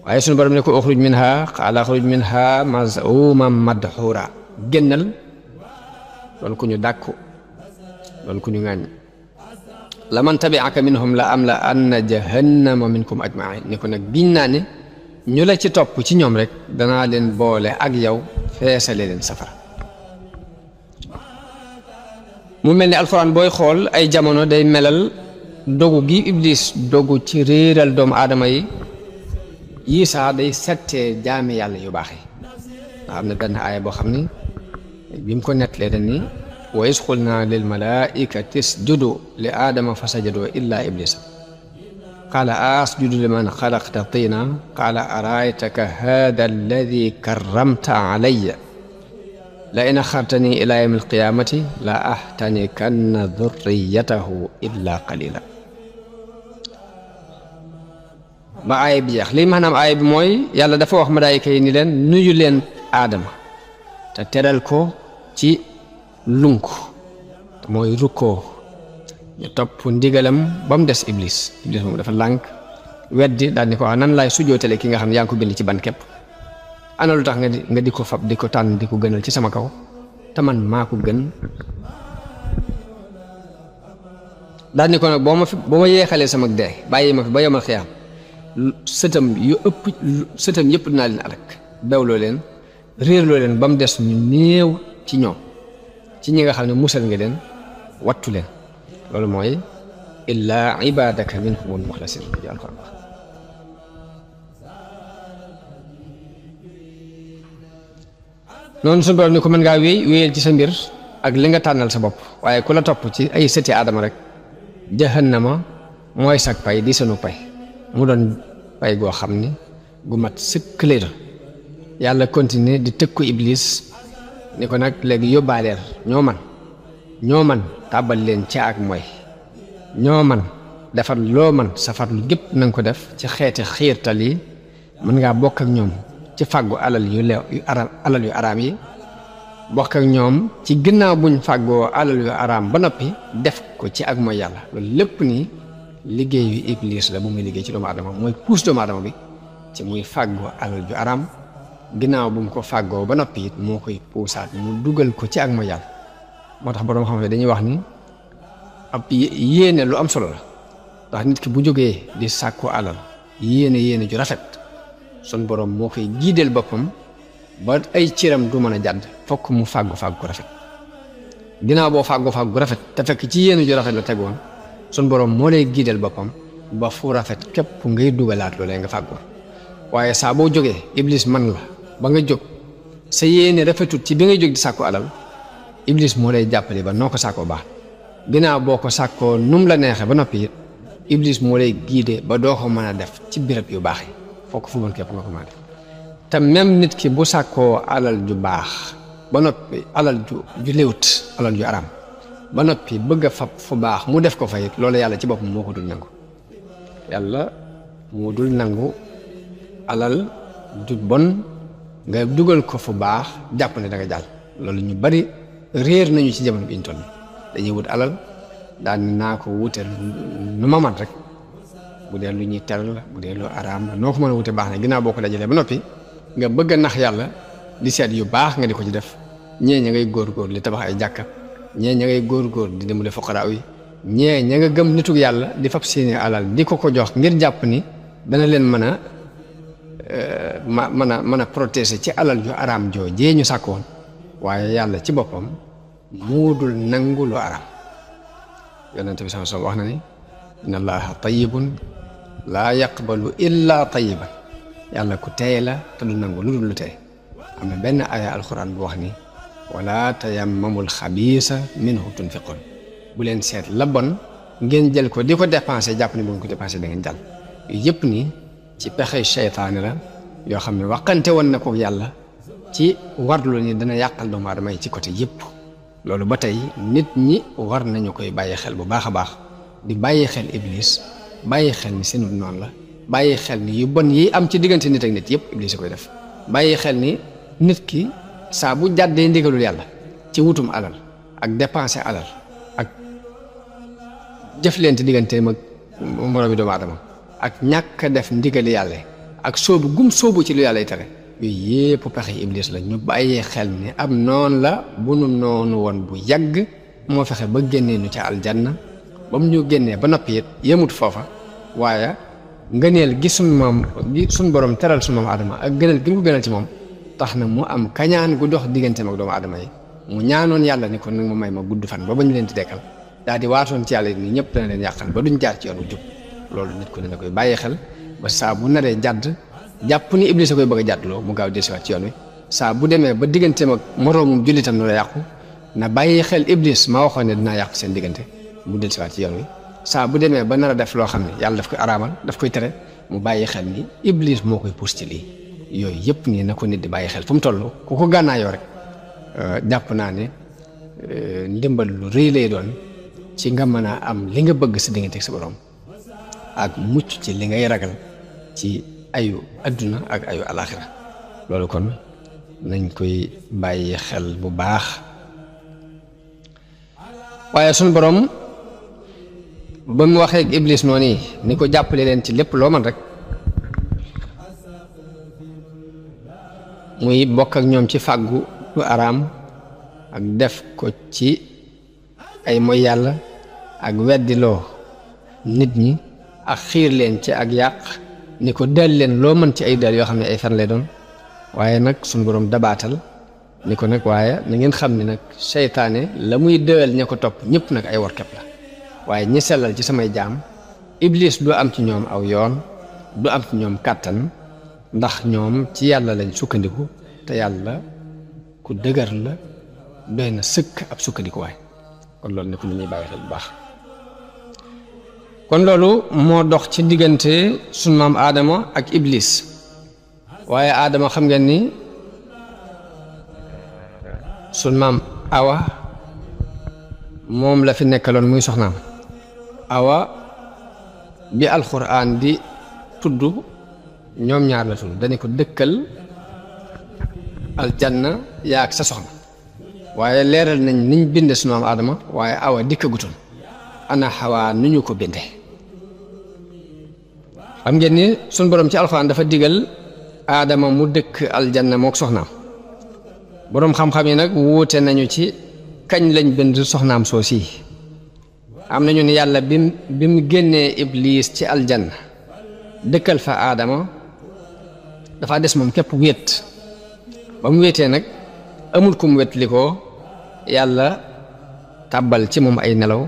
Speaker 1: waaye sunu borom ne ko uxruj minha qaala uxruj minha maz'uman madhura. génnal doon ku ñu dàkku, doon ku ñu ŋàññ. la man tabi'aka minhum la am la anna jahannama minkum ajma'in. ni ko nag giñ naa ne ñu la ci topp ci ñoom rek danaa leen boole ak yow feesale leen safara. mu mel ni alxuraan booy xool ay jamono day melal dogu gi Iblis dogu ci réeral doomu aadama yi. yii saa day settee jaami yàlla yu baax yi. nga xam ne benn aaya boo xam ni bi mu ko nettalee dañ ni wa iz qulnaa lil malaa'ikati isjudu li aadama fa sajadoo illa iblisa qaala asjudu liman xalaqta tiina qaala araaytaka haada alladi karramta alayya la in axartani ila yawmi alqiyaamati la ahtanikanna dhurriyatahu illa qalila. ba aaya bi jeex lii maanaam aaya bi mooy yàlla dafa wax malaayika yi ni leen nuyu leen aadama te teral ko ci lunk te mooy rukkoo. ñu topp ndigalam ba mu des Iblis moom dafa lànk weddi daal ni ko wax nan laay sujjootale ki nga xam ne yaa ngi ko bind ci ban képp. ana lu tax nga di ko fab di ko tànn di ko gënal ci sama kaw te man maa ko gën. daal ni ko nag boo ma yeexalee sama dee bàyyi ma fi ba yomal xiyaam sëtam yu ëpp sëtam yëpp dinaa leen alak bewloo leen réerloo leen ba mu des ñu néew ci ñoom ci ñi nga xam ne musal nga leen wattu leen loolu mooy illaa ibadaka minhumul muxlasin ji alxuraan wax noonu suñu borom ni ko mën ngaa wéyal ci sa mbir ak li nga tànnal sa bopp waaye ku la topp ci ay sëti aadama rek jahannama mooy sag pay di sunu pay mu doon pay goo xam ni gu mat sëkk lay doon yàlla continuer di tëkku iblis ni ko nag léegi yóbbaaleel ñoo man tàbbal leen ci ak mooy ñoo man defar loo man safar lu gépp na nga ko def ci xeeti xiirtal yi mën ngaa bokk ak ñoom ci fàggu alal yu leew alal yu araam yi bokk ak ñoom ci ginnaaw buñ fàggoo alal yu araam ba noppi def ko ci ak mooy yàlla loolu lépp nii liggéeyu iblis la bu muy liggéey ci doomu adama mooy puus doomu adama bi ci muy fàggoo alal ju araam ginnaaw bu mu ko fàggoo ba noppi it moo koy puusaat mu dugal ko ci ak mooy yàlla moo tax boroom xam ne dañuy wax ni ab yéene lu am solo la ndax nit ki bu jógee di sàkku alal yéene ju rafet sun borom moo koy giideel boppam ba ay ciram du mën a jàdd fokk mu fàggu ko rafet ginnaaw boo fàggu gu rafet te fekk ci yéene ju rafet la tegoon sun borom moo lay giideel boppam ba fu rafet képp ngay dugalaat loolee nga fàggoon waaye saa boo jógee iblis man la ba nga jóg sa yéene rafetut ci bi ngay jóg di sàkku alal iblis moo lay jàppale ba noo ko sàkkoo baax ginnaaw boo ko sàkkoo num la neexee ba noppi it iblis moo lay giide ba doo ko mën a def ci béréb yu baax yi fokk fu bon képp nga ko mën a def te même nit ki bu sàkkoo alal ju baax ba noppi alal ju léwut alal ju araam ba noppi bëgg a fab fu baax mu def ko fa it loolu yàlla ci boppam moo ko dul nangu yàlla moo dul nangu alal ju bon nga dugal ko fu baax jàpp ne da nga jàll loolu ñu bari réer nañu ci jamono bi ñu toll dañuy wut alal daal naa ko wuteel nu ma man rek bu dee lu ñuy teral la bu dee lu araam la noo ko mën a wute baax na ginnaaw boo ko dajalee ba noppi nga bëgg a nax yàlla di seet yu baax nga di ko ci def ñee ña ngay góor li tabax ay jàkka ñee ña ngay góor di dimbale fuqaraa yi ñee ña nga gëm nitug yàlla di fab seeni alal di ko jox ngir jàpp ni dana leen mën a protéger ci alal yu araam joo jee ñu sàkkoon waaye yàlla ci boppam moo dul nangu lu araam yonent bi sama wax na ni inna allaha tayyibun laa yaqbalu illa tayyiban yàlla ku teey la te du nangu lu dul lu teey am na benn aya alquran bu wax ni wala tayammamul xabiisa minhu tunfiqun bu leen seet la bon ngeen jël ko di ko dépensé jàpp ni bu ngeen ko dépensé da ngeen jàll yooyu yëpp nii ci pexe seytaane la yoo xam ne waxante woon na ko yàlla ci warlu ni dana yàqal doomu aadama yi ci côté yëpp loolu ba tey nit ñi war nañu koy bàyyi xel bu baax a baax di bàyyi xel iblis bàyyi xel ni seenu noonu la bàyyi xel ni yu bon yi am ci diggante nit ak nit yëpp iblis a koy def bàyyi xel ni nit ki saa bu jàddee ndigalul yàlla ci wutum alal ak dépenser alal ak jëflante digganteem ak moroomi doomu aadama ak ñàkk a def ndigali yàlla ak soobu gum soobu ci lu yàlla y tere yooyu yëpp pexe iblis la ñu bàyyee xel ni am noon la bu nu noonu woon bu yàgg moo fexe ba génnee nu ca aljanna ba mu ñu génnee ba noppi it yemut foofa waaye ngëneel gi suñ borom teral suñ moom adama ak gënal gi mu gënal ci moom tax na mu am kañaan gu dox digganteem ak doomu adama yi mu ñaanoon yàlla ni ko nag ma may ma gudd fan ba bañ leen di dekkal daal di waatoon ci yàlla ni ñëpp dana leen yàqal ba duñ jaar ci yoon wu jub loolu nit ku ne na koy bàyyi xel ba saa bu naree jàdd jàpp ni iblis a koy bëgg a jàddloo mu gaaw dellusiwaat ci yoon wi saa bu demee ba digganteem ak moroomum jullitam na la yàqu na bàyyi xel iblis ma waxoon ne dinaa yàq seen diggante mu dellusiwaat ci yoon wi saa bu demee ba nar a def loo xam ne yàlla daf koy araamal daf koy tere mu bàyyi xel ni iblis moo koy pousse ci lii yooyu yëpp nii na ko nit di bàyyi xel fu mu toll ku ko gànnaayoo rek jàpp naa ne ndimbal lu rëy lay doon ci nga mën a am li nga bëgg sa diggante ak sa borom ak mucc ci li ngay ragal ci ayu adduna ak ayu alaxira loolu kon nañ koy bàyyi xel bu baax waaye suñu borom ba mu waxee ak iblis noonu ni ko jàppale leen ci lépp loo man rek muy bokk ak ñoom ci fàggu lu araam ak def ko ci ay moy yàlla ak weddiloo nit ñi ak xiir leen ci ak yàq ni ko dal leen loo mën ci ay dal yoo xam ne ay fen lay doon waaye nag suñu borom dabaatal ni ko nag waaye na ngeen xam ne nag seytaane la muy dël ña ko topp ñëpp nag ay warkat la waaye ñi sellal ci samay jaam iblis du am ci ñoom aw yoon du am ci ñoom kàttan ndax ñoom ci yàlla lañ sukkandiku te yàlla ku dëgër la doy na sëkk ab sukkandikuwaay kon loolu ne ko ni ñuy bàyyi xel bu baax kon loolu moo dox ci diggante sunu maam Adama ak iblis waaye Adama xam ngeen ni sunu maam Awa moom la fi nekkaloon muy soxnaam Awa bi alxuraan di tudd ñoom ñaar la tudd dañu ko dëkkal aljanna yaa ak sa soxna waaye leeral nañ niñ binde sunu maam Adama waaye Awa dikkagutoon ana Xawaa nu ñu ko binde xam ngeen ni sunu borom ci alxuraan dafa digal Adama mu dëkk aljanna mook soxnaam boroom xam-xam yi nag wuute nañu ci kañ lañ bind soxnaam soosi am nañu ni yàlla bi mu génnee iblis ci aljanna dëkkal fa Adama dafa des moom képp wéet ba mu wéetee nag amul kum wét li ko yàlla tàbbal ci moom ay nelaw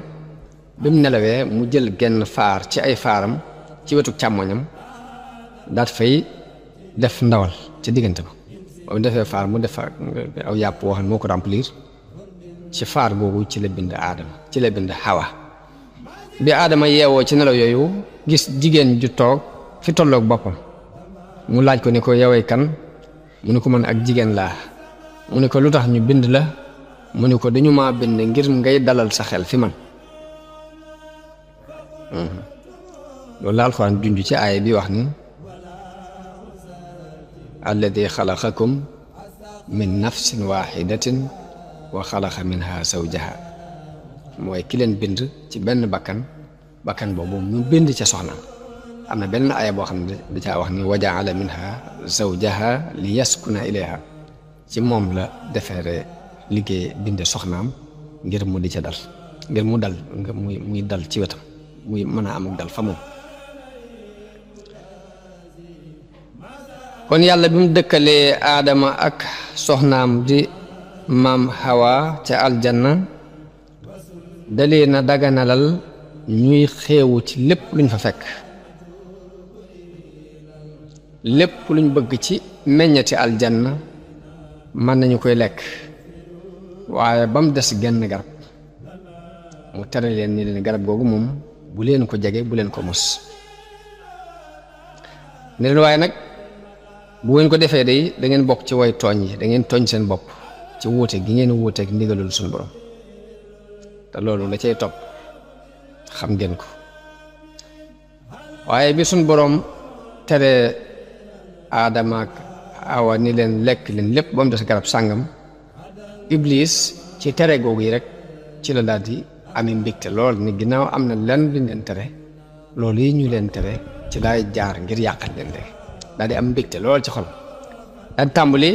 Speaker 1: bi mu nelawee mu jël genn faar ci ay faaram ci wetu càmmoñam daat fay def ndawal ci diggante ba ba mu defee faar mu def aw yàpp woo xam ne moo ko remplir ci faar googu ci la bind Adama ci la bind Hawa bi Adama yeewoo ci nelaw yooyu gis jigéen ju toog fi tolloog boppam mu laaj ko ni ko yowee kan mu ni ko man ak jigéen laa mu ni ko lu tax ñu bind la mu ni ko dañu maa bind ngir ngay dalal sa xel fi man loolu la alxuraan junj ci aaya bi wax ni alladi xalaqakum min nafsin waxidatin wa xalaqa minha zawjaha mooy ki leen bind ci benn bakkan boobu mu bind ca soxnaam am na benn aaya boo xam ne da caa wax ni wa jaala minha zawjaha li yaskuna ilayha ci moom la defeere liggéey binde soxnaam ngir mu di ca dal ngir mu dal nga muy dal ci wetam muy mën a am ak dal fa moom kon yàlla bi mu dëkkalee Adama ak soxnaam di maam Hawa ca aljanna dalee na daganalal ñuy xeewu ci lépp luñ fa fekk lépp luñ bëgg ci meññati aljanna mën nañu koy lekk waaye ba mu des genn garab mu tere leen ni leen garab googu moom bu leen ko jege bu leen ko mos ne leen waaye nag bu ngeen ko defee day da ngeen bokk ci way tooñ yi da ngeen tooñ seen bopp ci wuute gi ngeen wuuteeg ndigalul suñu borom te loolu la cay topp xam ngeen ko waaye bi suñu borom tere Adama ak Awa ni leen lekk leen lépp ba mu des garab sàngam iblis ci tere googu yi rek ci la daal di amee mbégte lool ni ginnaaw am na lenn luñ leen tere loolu yi ñu leen tere ci laay jaar ngir yàqal leen de daal di am mbégte lool ci xol daal di tàmbali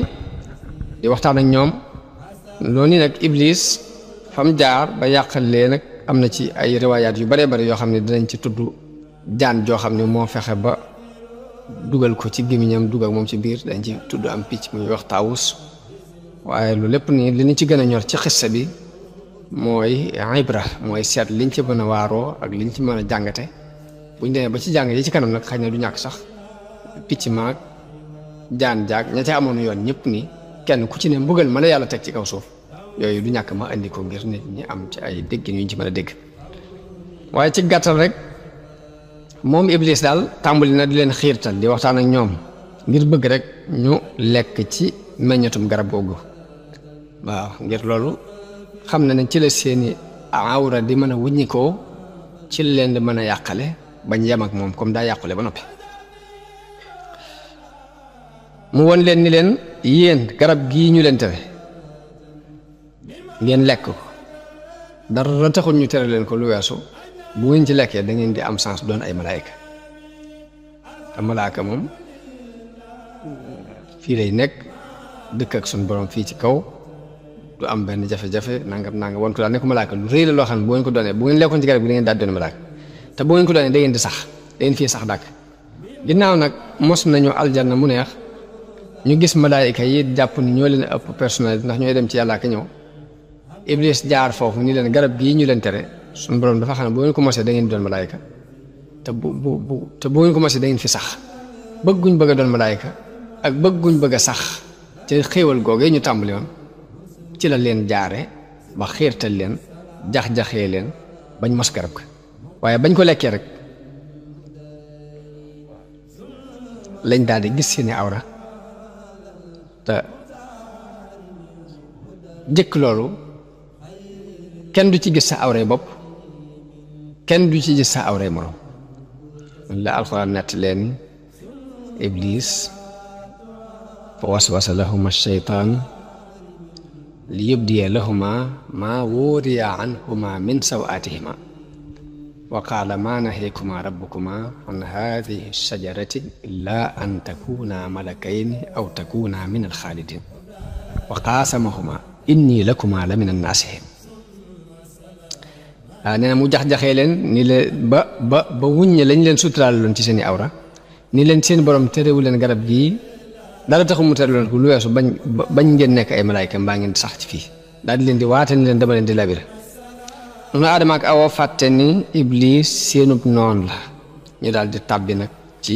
Speaker 1: di waxtaan ak ñoom loolu nag iblis fam jaar ba yàqal leen nag am na ci ay riwaayaat yu bare bari yoo xam ne dinañ ci tudd jaan joo xam ne moo fexe ba dugal ko ci gémmiñam dugal moom ci biir dañ ci tudd am picc muy wax taawus waaye lu lépp nii li ñu ci gën a ñor ci xissa bi mooy ibra mooy seet liñ ci mën a waaroo ak liñ ci mën a jàngate buñ demee ba ci jàng yi ci kanam nag xëy na du ñàkk sax picc maag jaan jaag ña ca amoon yoon ñëpp ni kenn ku ci ne mbugal ma la yàlla teg ci kaw suuf yooyu du ñàkk ma andi ko ngir nit ñi am ci ay déggin yu ñu ci mën a dégg waaye ci gàttal rek moom iblis daal tàmbali na di leen xiirtal di waxtaan ak ñoom ngir bëgg rek ñu lekk ci meññatum garab googu waaw ngir loolu xam na ne ci la seeni awra di mën a wuññikoo ci la leen di mën a yàqale bañ yem ak moom comme daa yàqule ba noppi mu won leen ni leen yéen garab gii ñu leen tere ngeen lekk ko dara taxul ñu tere leen ko lu weesu bu ngeen ci lekkee da ngeen di am chance doon ay malaayka te malaaka moom fii lay nekk dëkk ak suñu borom fii ci kaw du am benn jafe-jafe nangam won ko daal ne ko malaaka lu rëy la loo xam ne bu ngeen ko doonee bu ngeen lekkoon ci garab gi da ngeen daal doon malaaka te bu ngeen ko doonee da ngeen di sax da ngeen fii sax dàkk ginnaaw nag mos nañu aljanna mu neex ñu gis malaayika yi jàpp ni ñoo leen ëpp personnalité ndax ñooy dem ci yàlla ak ñëw iblis jaar foofu ni leen garab gii ñu leen tere suñu borom dafa xam ne bu ngeen ko mosee da ngeen doon malaayika te bu ngeen ko mosee da ngeen fi sax bëgguñ bëgg a doon malaayika ak bëgguñ bëgg a sax te xéewal googee ñu tàmbali woon ci la leen jaare ba xiirtal leen jax-jaxee leen bañ mos garab ga waaye bañ ko lekkee rek lañ daal di gis seeni awra te jëkk loolu kenn du ci gis sa awray bopp kenn du ci gis sa awray morom la alxuraan nett leen iblis fa waswasa lahuma shaytaan li yubdiya lahuma maa wuriya anhuma min sawaatihima wa qaala maa naheekuma rabbukuma an haadihi shajarati illaa an takuuna malakayni aw takuuna min alxaalidin wa qaasamahuma inni lakuma la min annaasihin nee na mu jax-jaxee leen ni leen ba wuññe lañ leen suturaal loon ci seeni awra ni leen seen borom terewu leen garab gii dara taxu mu tere loon ko lu weesu bañ ngeen nekk ay malaayka mbaa ngeen sax ci fii daal di leen di waate ni leen dama leen di labir noonu Aadama ak Awa fàtte ni Iblis seenub noon la ñu daal di tàbbi nag ci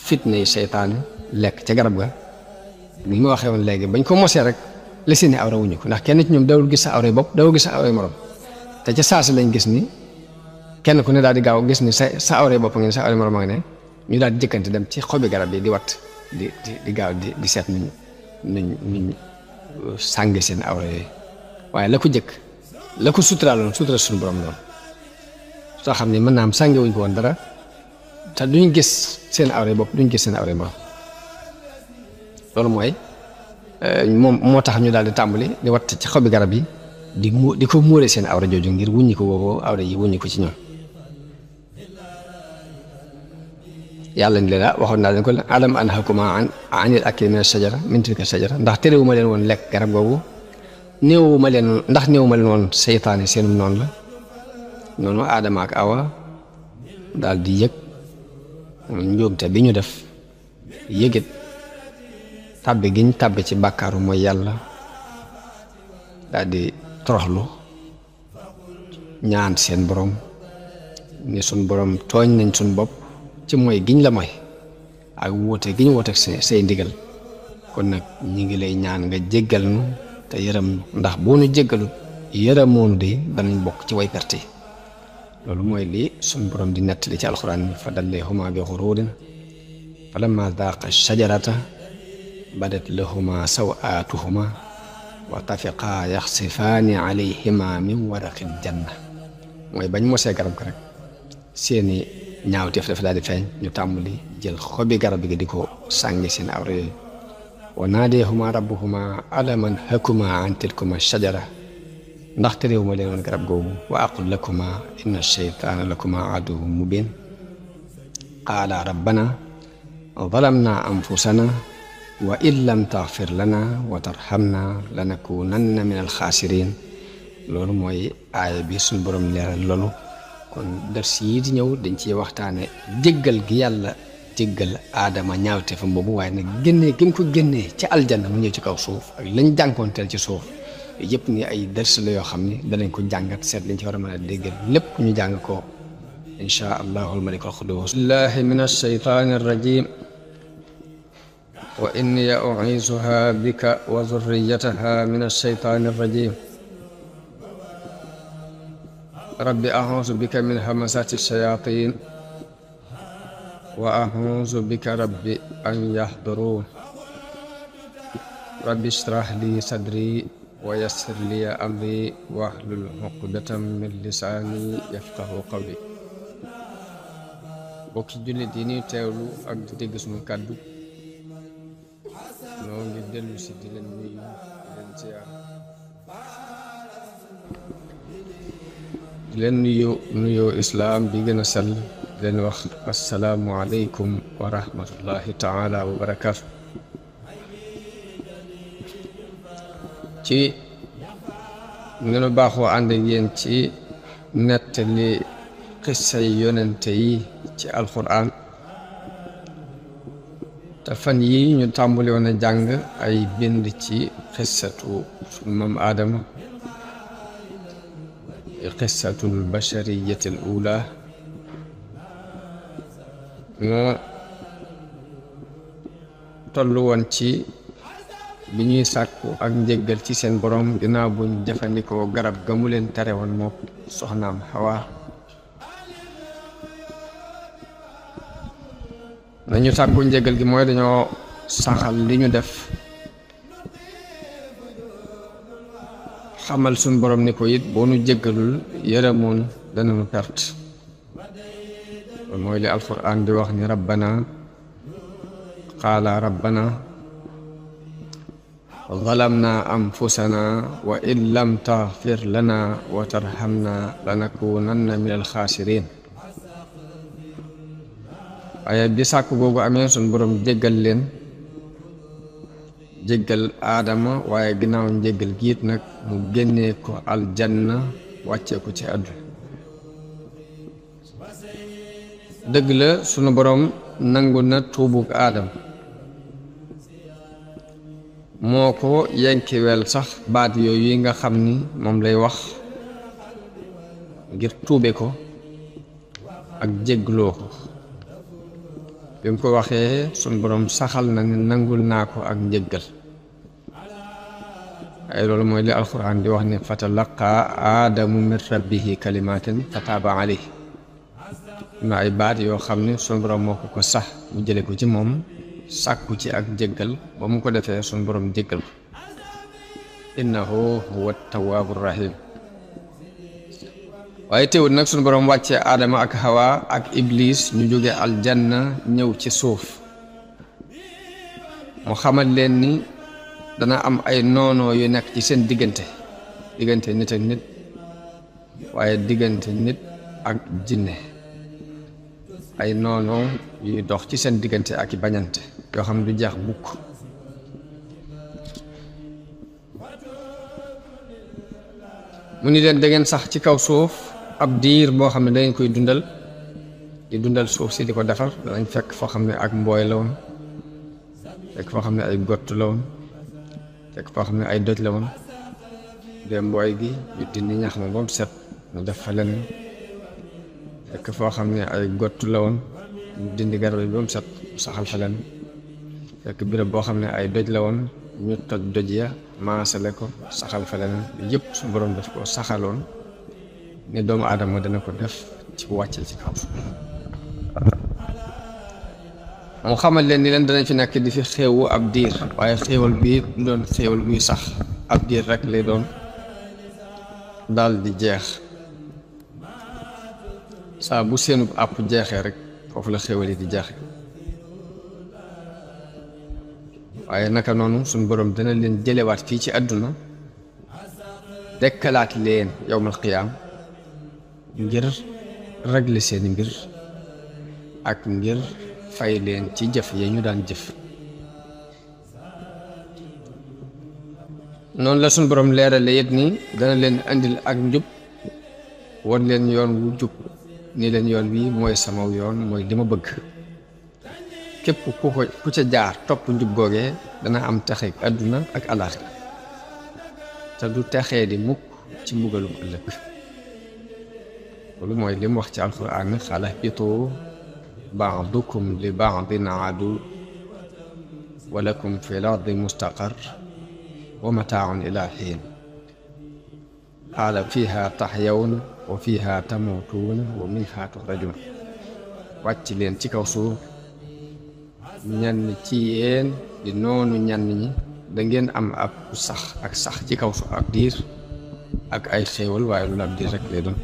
Speaker 1: fitna yi seytaane lekk ca garab ga ni ma waxee woon léegi bañ ko mosee rek la seeni awra wuñu ko ndax kenn ci ñoom dawul gis sa awray bopp dawul gis sa awray morom te ca saasi lañ gis ni kenn ku ne daal di gaaw gis ni sa awray bopp ngeen sa awray morom a ngi ne ñu daal di jëkkante dem ci xobi garab yi di wat di gaaw di seet nuñ sànge seen awra yooyu waaye la ko jëkk la ko suturaaloon sutura suñu borom loolu soo xam ne mën naa am sànge wuñ ko woon dara te duñ gis seen awra bopp duñ gis seen awra morom loolu mooy moom moo tax ñu daal di tàmbali di watt ci xobi garab yi di ko muure seen awra jooju ngir wuññi ko boobu awra yi wuññi ko ci ñoom yàlla ni leen waxoon naa leen ko alam anhakuma anil akli min ashajara min tilka shajara ndax terewuma leen woon lekk garab googu néewuma leen woon seytaane seenum noonu la noonu Aadama ak Awa daal di yëg njuumte bi ñu def yëgit tàbbi giñ tàbbi ci bàkkaaru mooy yàlla daal di toroxlu ñaan seen borom ni suñ borom tooñ nañ suñ bopp ci mooy giñ la mooy ak woote giñ woote say ndigal kon nag ñi ngi lay ñaan nga jéggal nu te yërëm nu ndax boo nu jéggalut yërëmoonu de danañ bokk ci way perte yi loolu mooy lii suñ borom di nettali ci alxuraan bi fa dalleehuma bi xuruurin fa lamma daaqa shajarata badat lahuma sawaatuhuma wa tafiqaa yaxsifaani alayhima min waraqil janna mooy bañ mosee garab ko rek seeni ñaawteef dafa daal di feeñ ñu tàmbali jël xobi garab gi di ko sàngi seen awra yooyu wa naadeehuma rabbuhuma alam anhakuma an tilkuma shajara ndax terewuma leen woon garab googu wa aqul lakuma inna sheytaana lakuma aduwwun mubin qaala rabbana zalamna anfusana wa in lam taxfir lana wa tarhamna lanakunanna min alxaasirin loolu mooy aaya bi suñ borom leeral loolu kon dars yi di ñëw dañ ciy waxtaane jéggal gi yàlla jéggal aadama ñaawte fa boobu waaye nag génnee gi mu ko génnee ci aljanna mu ñëw ci kaw suuf ak lañ jànkoonteel ci suuf yëpp ni ay dars la yoo xam ni danañ ko jàngat seet liñ ci war a mën a déggal lépp ñu jàng ko inchaa allahu almalik alxudus billahi min alsheytaani arrajim wa inni u'iizuha bika wa zurriyataha min alsheytaani arrajim rabbi a'uuzu bika min hamazaati shayaatiin wa a'uuzu bika rabbi an yahduruun rabbi ishrah li sadri wa yassir li amri wahlul uqdatan min lisaani yafqahu qawli bokki jullit yi ñuy teewlu ak di dégg suñu kàddu noo ngi dellu si di leen nuyu di leen ziyaar di leen nuyoo islaam bi gën a sell di leen wax assalaamu aleykum wa rahmatullahi taala wa barakaatu ci ngeen baaxoo ànd ak yéen ci nettali xissay yonente yi ci alquran te fan yi ñu tàmbali woon a jàng ay bind ci xissatu sunu maam aadama xissatul bashariyatil ula nga tollu woon ci bi ñuy sàkku ak njéggal ci seen borom ginnaaw buñ jëfandikoo garab ga mu leen tere woon mook soxnaam Hawa nañu sàkku njéggal gi mooy dañoo saxal li ñu def xamal suñ borom ni ko it boo nu jéggalul yërëmoon danañu perte loolu mooy li alquran di wax ni rabbana qaala rabbana zalamna anfusana wa in lam taghfir lana wa tarhamna lanakunanna min alxaasirin waaye bi sàkk googu amee suñ borom jéggal leen jéggal aadama waaye ginnaaw njéggal giit nag mu génnee ko aljanna wàccee ko ci àdduna dëgg la sunu borom nangu na tuubug aadama moo ko yenkiwel sax baat yooyu yi nga xam ni moom lay wax ngir tuube ko ak jéggloo ko bi mu ko waxee sunu borom saxal na ni nangul naa ko ak njéggal ay loolu mooy li alquran di wax ne fatalaqa aadamu min rabbihi kalimatin fataaba alayhi na ay baat yoo xam ne sunu borom moo ko sax mu jële ko ci moom sàkku ci ak njéggal ba mu ko defee sunu borom jéggal ko innahu huwa tawaabu rahim waaye teewul nag sunu borom wàccee aadama ak hawa ak iblis ñu jóge aljanna ñëw ci suuf mu xamal leen ni dana am ay noonoo yu nekk ci seen diggante nit ak nit waaye diggante nit ak jinne ay noonoo yuy dox ci seen diggante ak i bañante yoo xam ne du jeex bukk mu ni leen da ngeen sax ci kaw suuf ab diir boo xam ne dangeen koy dundal di dundal suuf si di ko defar danañ fekk foo xam ne ak mbooy la woon fekk foo xam ne ay gott la woon fekk foo xam ne ay doj la woon dee mbooy gi ñu dindi ñax ma ba mu set ñu def fa leneen fekk foo xam ne ay gott la woon ñu dindi garab yi ba mu set saxal fa leneen fekk béréb boo xam ne ay doj la woon ñu toj doj ya maasale ko saxal fa leneen yëpp su borom def ko saxaloon ni doomu aadama dana ko def ci wàccel ci kaw mu xamal leen ni leen danañ fi nekk di fi xéewu ab diir waaye xéewal bii du doon xéewal buy sax ab diir rek lay doon daal di jeex saa bu seenu àpp jeexee rek foofu la xéewal yi di jeexe waaye naka noonu suñ borom dana leen jëlewaat fii ci àdduna dekkalaat leen yowmal qiyaam ngir régler seeni mbir ak ngir fay leen ci jëf ya ñu daan jëf noonu la suñ borom leerale it ni dana leen andil ak njub won leen yoon wu jub ni leen yoon wi mooy sama yoon mooy li ma bëgg képp ku ca jaar topp njub googee dana am texeeg àdduna ak alaaxira te du texee di mukk ci mbugalum ëllëg loolu mooy li mu wax ci alquran xala bitu ba'dukum li ba'din adu wa lakum fi l-ardi mustaqar wa mataaun ila xiin qaala fiha taxyawna wa fiha tamuutuuna wa minha tuxrajuun wàcc leen ci kaw suuf ñenn ci yéen di noonu ñenn ñi da ngeen am ab sax ak sax ci kaw suuf ab diir ak ay xéewal waaye loolu ab diir rek lay doon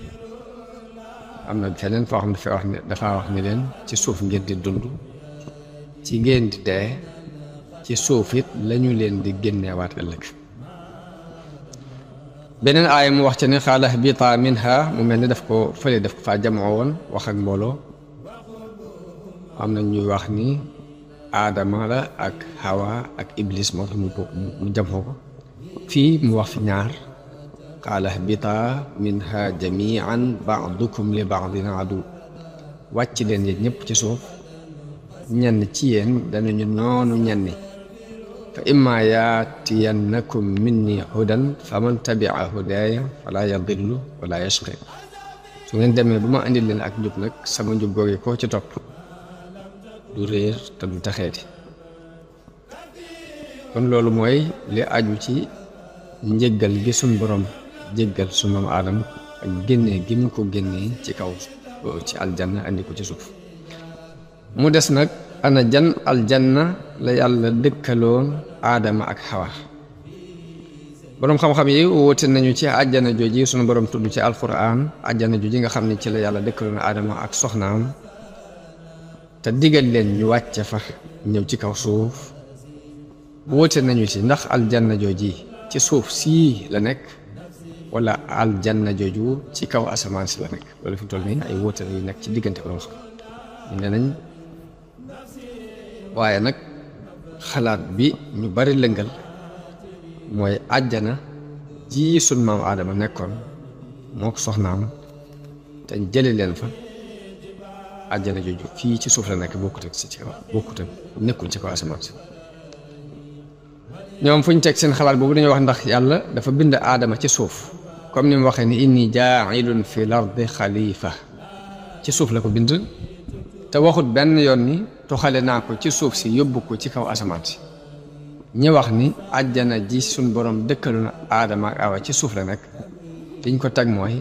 Speaker 1: am na feneen foo xam ne dafa wax ni leen ci suuf ngeen di dund ci ngeen di dee ci suuf it lañu leen di génneewaat ëllëg beneen aaya mu wax ci ne xaala ihbitaa minha mu mel ni daf ko fële daf ko faa jamoo woon wax ak mbooloo am na ñuy wax ni aadama la ak hawa ak iblis moo tax mu jamoo ko fii mu wax fi ñaar qaala ihbitaa minha jamian ba'dukum li ba'din adu wàcc leen yéen ñëpp ci suuf ñenn ci yéen danañu noonu ñenni fa imma yaatiyannakum minni hudan faman tabia hudaya fala yadillu wala yashqi su ngeen demee bu ma andil leen ak njub nag sama njub googu koo ci topp du réer te du taxeeti kon loolu mooy li aju ci njëggal gi suñ borom jéggal su maam aadama ak génnee gi mu ko génnee ci kaw ci aljanna andi ko ci suuf mu des nag ana jan aljanna la yàlla dëkkaloon aadama ak xawa boroom xam-xam yi woote nañu ci àjjana jooji sunu borom tudd ci alquran àjjana jooji nga xam ne ci la yàlla dëkkaloon aadama ak soxnaam te digal leen ñu wàcce fa ñëw ci kaw suuf woote nañu ci ndax aljanna jooji ci suuf sii la nekk wala aljanna jooju ci kaw asamaan si la nekk loolu fi toll nii ay woote yu nekk ci diggante boroom xam ñu ne nañ waaye nag xalaat bi ñu bari lëngal mooy àjjana ji sun maam aadama nekkoon moo ko soxnaam te jële leen fa àjjana jooju fii ci suuf la nekk bokkut ak si ci kaw bokkut ak nekkul ci kaw asamaan si ñoom fu ñu teg seen xalaat boobu dañoo wax ndax yàlla dafa bind aadama ci suuf comme ni mu waxee ni inni jaailun fi lardi xalifa ci suuf la ko bind te waxut benn yoon ni toxale naa ko ci suuf si yóbbu ko ci kaw asamaan si ñi wax ni àjjana ji suñ borom dëkkalu na aadama ak awa ci suuf la nekk liñ ko teg mooy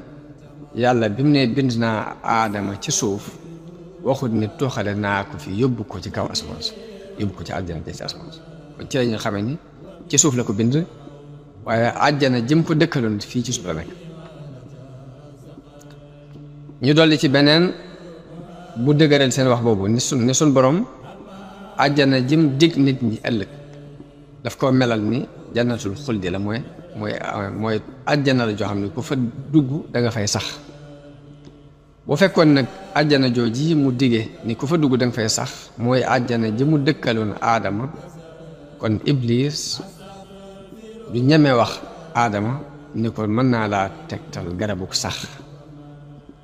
Speaker 1: yàlla bi mu ne bind naa aadama ci suuf waxut ni toxale naa ko fi yóbbu ko ci kaw asamaan si yóbbu ko ci àjjana ji ci asamaan si kon ci la ñu xamee ni ci suuf la ko bind waaye àjjana jëm ko dëkkaloon fii ci suuf la nekk ñu dolli ci beneen bu dëgëral seen wax boobu ni sun borom àjjana jëm dig nit ñi ëllëg daf ko melal ni jannatul xuldi la mooy àjjana la joo xam ne ku fa dugg da nga fay sax bu fekkoon nag àjjana jooji mu dige ni ku fa dugg da nga fay sax mooy àjjana ji mu dëkkaloon aadama kon iblis du ñeme wax aadama ni ko mën naa laa tegtal garabuk sax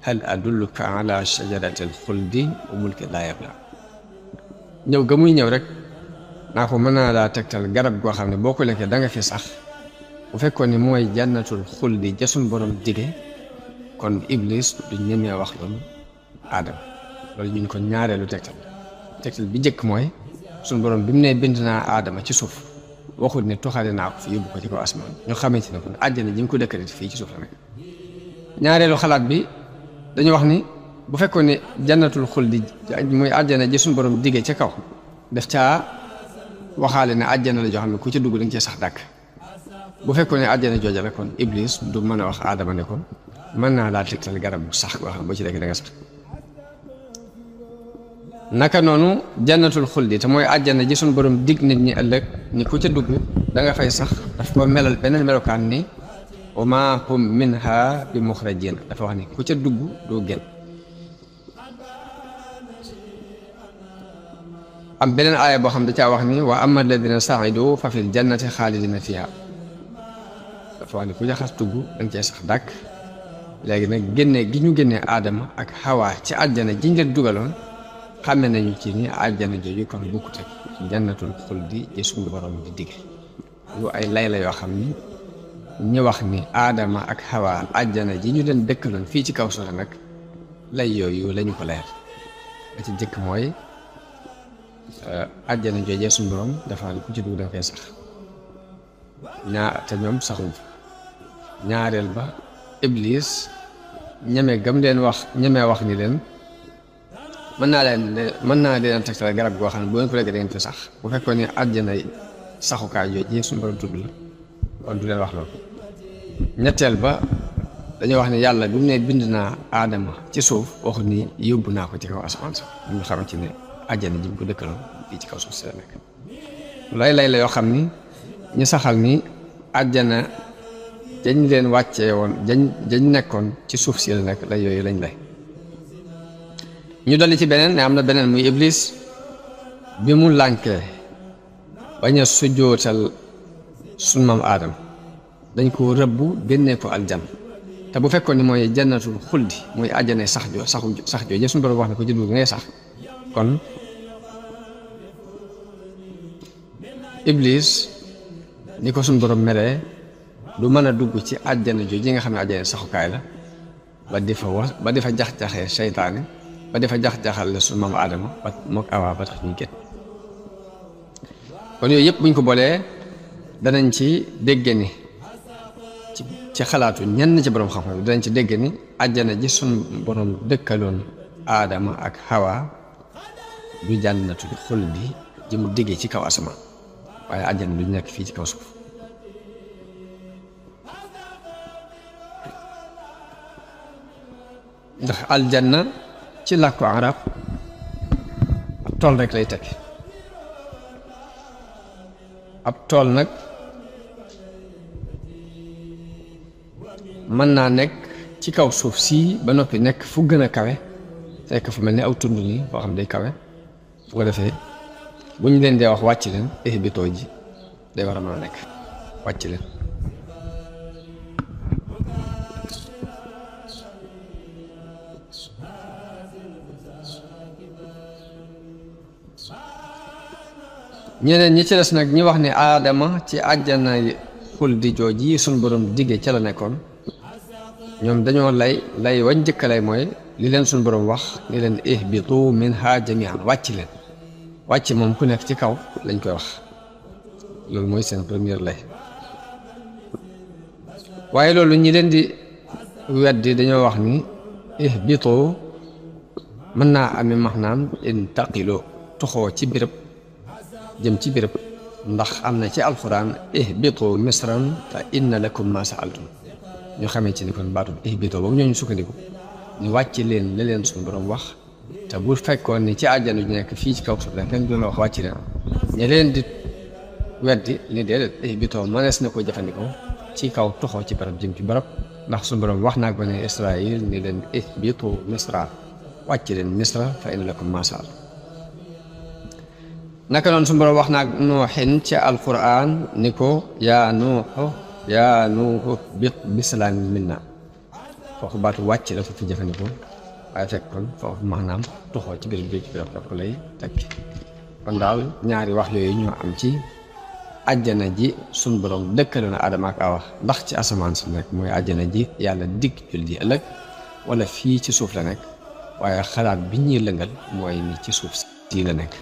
Speaker 1: hal adulluka ala shajaratil xuldi wa mulkin laa yabla ñëw ga muy ñëw rek naa ko mën naa laa tegtal garab goo xam ne boo ko lekkee da nga fi sax bu fekkoon ni mooy jannatul xuldi ja suñ borom dige kon iblis du ñemee wax loolu aadama loolu ñu ko ñaareelu tegtal bi njëkk mooy suñ borom bi mu ne bind naa aadama ci suuf waxut ne toxale naa ko fi yóbbu ko ci kaw asmaan ñu xamante ne kon àjjana ji mu ko dëkkale fii ci suuf la nekk ñaareelu xalaat bi dañu wax ni bu fekkoon ne jannatul xuldi muy àjjana ji suñ borom dige ca kaw def caa waxaale ne àjjana la joo xam ne ku ci dugg da nga cee sax dàkk bu fekkoon ne àjjana jooja la kon iblis du mën a wax aadama ne ko mën naa laa tegtal garab bu sax goo xam ne boo ci lekk da nga sax naka noonu jannatul xuldi te mooy àjjana ji suñ borom dig nit ñi ëllëg ni ku ca dugg da nga fay sax daf ko melal beneen melokaan ni wa ma hum minha bi muxrajin dafa wax ni ku ca dugg doo génn am beneen aaya boo xam da caa wax ni wa amma alladina saidu fa fil jannati xaalidina fiha dafa wax ni ku ca xas dugg da nga cee sax dàkk léegi nag génnee gi ñu génnee aadama ak xawaa ci àjjana jiñ leen dugaloon xàmme nañu ci ni àjjana jooju kon bokkut ak jannatul xuldi ji suñu borom di digg lu ay lay la yoo xam ni ñu wax ni aadama ak xawaa àjjana ji ñu leen dëkkaloon fii ci kaw suuf nag lay yooyu lañu ko leer ba ci jëkk mooy àjjana joojee suñu borom dafa ku ci dugg dafay sax te ñoom saxuñ fa ñaareel ba iblis ñeme gam leen wax ñemee wax ni leen mën naa leen tegtal garab goo xam ne bu ngeen ko lekkee da ngeen fi sax bu fekkoon ne àjjana saxukaay joojee suñu borom tudd la kon du leen wax loolu ñetteel ba dañoo wax ne yàlla bi mu ne bind naa aadama ci suuf waxu ni yóbbu naa ko ci kaw asamaan sax ñu xamante ne àjjana ji mu ko dëkkaloon fii ci kaw suuf si la nekk lay la yoo xam ni ñu saxal ni àjjana dañ leen wàccee woon dañ nekkoon ci suuf si la nekk lay yooyu lañ lay ñu dolli ci beneen ne am na beneen muy iblis bi mu lànkee bañ a sujjootal sunu maam aadama dañ ko rëbbu génnee ko aljan te bu fekkoon ni mooy jannatul xuldi mooy àjjana sax joo jë suñu borom wax ne ko jël ngay sax kon iblis ni ko suñ borom meree du mën a dugg ci àjjana jooju nga xam ne àjjana saxukaay la ba di fa jax-jaxee seytaane ba di fa jax-jaxal la su maam Aadama ba mook Awa ba tax ñuy génn kon yooyu yëpp buñ ko boolee danañ ci dégg ni ci xalaatu ñenn ci borom xam-xam bi danañ ci dégg ni àjjana ji suñ borom dëkkaloon Aadama ak Hawa du jànnatul xuldi ji mu diggee ci kaw asamaan waaye àjjana du nekk fii ci kaw suuf ndax aljanna ci làkku arab ab tool rek lay tekki ab tool nag mën naa nekk ci kaw suuf sii ba noppi nekk fu gën a kawe fekk fu mel ni aw tund nii boo xam day kawe fu ko defee bu ñu leen dee wax wàcc leen ihbitoo ji day war a mën a nekk wàcc leen ñeneen ñi ci des nag ñi wax ne Aadama ci àjjana xuldi jooji suñ borom digge ca la nekkoon ñoom dañoo lay wañ njëkk lay mooy li leen suñ borom wax ni leen ihbitu minha jami'an wàcc leen wàcc moom ku nekk ci kaw lañ koy wax loolu mooy seen première lay waaye loolu ñi leen di weddi dañoo wax ni ihbitu mën naa ami maanaam intaqilo toxoo ci béréb jëm ci béréb ndax am na ci alxuraan ihbitu misran fa inna lakum ma sa'altum ñu xamee ci ni kon baatu ihbitu boobu ñooñu sukkandiku ñu wàcc leen la leen suñu borom wax te bu fekkoon ni ci àjjana ju nekk fii ci kaw suuf la kenn du la wax wàcc leen ña leen di weddi ni déedéet ihbitu mënees na ko jëfandikoo ci kaw toxoo ci barab jëm ci barab ndax suñu borom wax naa ko ne Israël ni leen ihbitu misra wàcc leen misra fa inna lakum ma sa'altum naka noonu suñu borom wax naa Nuuxin ci alquran ni ko yaa Nuuxu bisalaamin minna foofu baatu wàcc la ko fi jëfandikoo waaye fekk kon foofu maanaam toxoo ci biir bi ci biir daf ko lay tekki kon daal ñaari wax yooyu ñoo am ci àjjana ji suñu borom dëkkaloon Aadama ak Awa ndax ci asamaan si nekk mooy àjjana ji yàlla digg jul di ëllëg wala fii ci suuf la nekk waaye xalaat bi ñuy lëngal mooy ni ci suuf si la nekk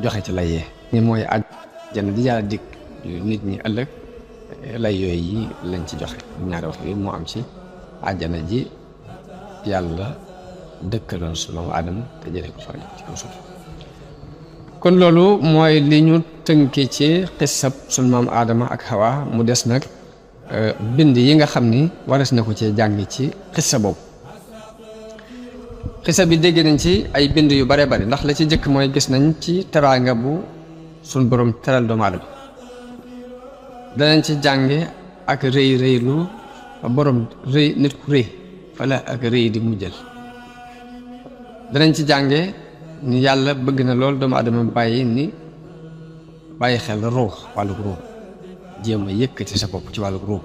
Speaker 1: joxe ci lay yee ni mooy àjjana di yàlla dikk nit ñi ëllëg lay yooyu yi lañ ci joxe ñaari wax yooyu moo am ci àjjana ji yàlla dëkkaloon su maam Aadama te jëlee ko fa ci kaw suuf kon loolu mooy li ñu tënke ci xissab sunu maam Aadama ak Hawa mu des nag bind yi nga xam ni wares na ko ci jàng ci xissa boobu xisa bi dégg nañ ci ay bind yu bare bari ndax la ci njëkk mooy gis nañ ci teraanga bu suñ borom teral doomu aadama danañ ci jànge ak rëylu fa borom rëy nit ku rëy fa la ak rëy di mujjal danañ ci jànge ni yàlla bëgg na lool doomu aadama bàyyi xel ruux wàlluk ruux jéem a yëkkati sa bopp ci wàlluk ruux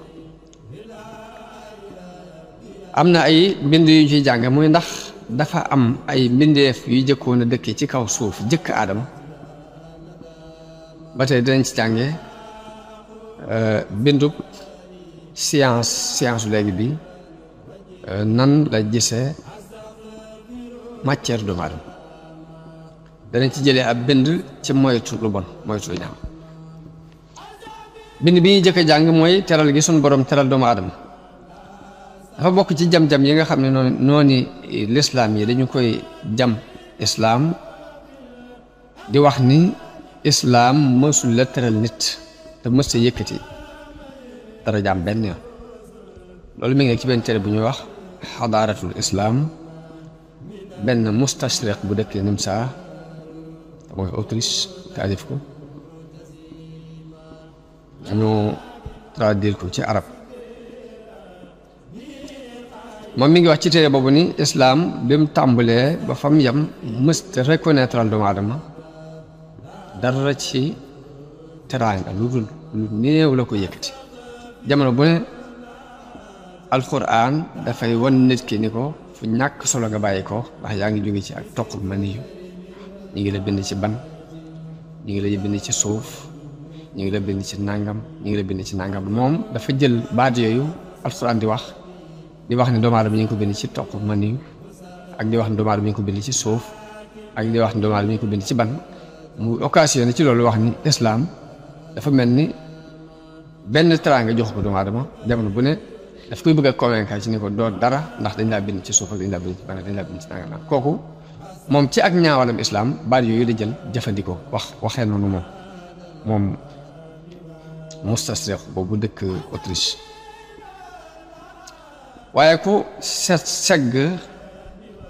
Speaker 1: am na ay bind yu ciy jànge muy ndax dafa am ay mbindeef yu jëkkoon a dëkkee ci kaw suuf jëkk Aadama ba tey dinañ ci jànge bindub science léegi bi nan la gisee matière doomu aadama danañ ci jëlee ab bind ci moytu lu bon moytu lu ñaaw bind bi ñuy jëkk a jàng mooy teral gi suñu borom teral doomu aadama dafa bokk ci jam-jam yi nga xam ne noonu lislaam yi dañu koy jam islaam di wax ni islaam mësul la teral nit te mës ta yëkkati dara jaam benn yoon loolu mi ngi nekk ci benn téere bu ñuy wax xadaaratul islaam benn mustashriq bu dëkkee Nimsa te mooy Autriche taalif ko ñu traduire ko ci arab moom mi ngi wax ci téere boobu ni islaam bi mu tàmbalee ba fam yam mësta reconnaître doomu aadama dara ci teraanga lu dul lu néew la ko yëkkati jamono bu ne alxuraan dafay wan nit ki ni ko fu ñàkk solo nga bàyyi ko ndax yaa ngi jóge ci ak toq maniyu ñu ngi la bind ci ban ñu ngi la bind ci suuf ñu ngi la bind ci nangam ñu ngi la bind ci nangam moom dafa jël baat yooyu alxuraan di wax ne doomu aadama ñu ngi ko bind ci toq mani ak di wax ne doomu aadama ñu ngi ko bind ci suuf ak di wax ne doomu aadama ñu ngi ko bind ci ban mu occasionné ci loolu wax ni islaam dafa mel ni benn teraanga jox ko doomu aadama jamono bu ne daf koy bëgg a convaincre ci ni ko doo dara ndax dañ laa bind ci suuf ak dañ laa bind ci ban dañ laa bind ci nangam kooku moom ci ak ñaawalam islaam baat yooyu la jël jëfandikoo waxee noonu moom mustasriq boobu dëkk Autriche waaye ku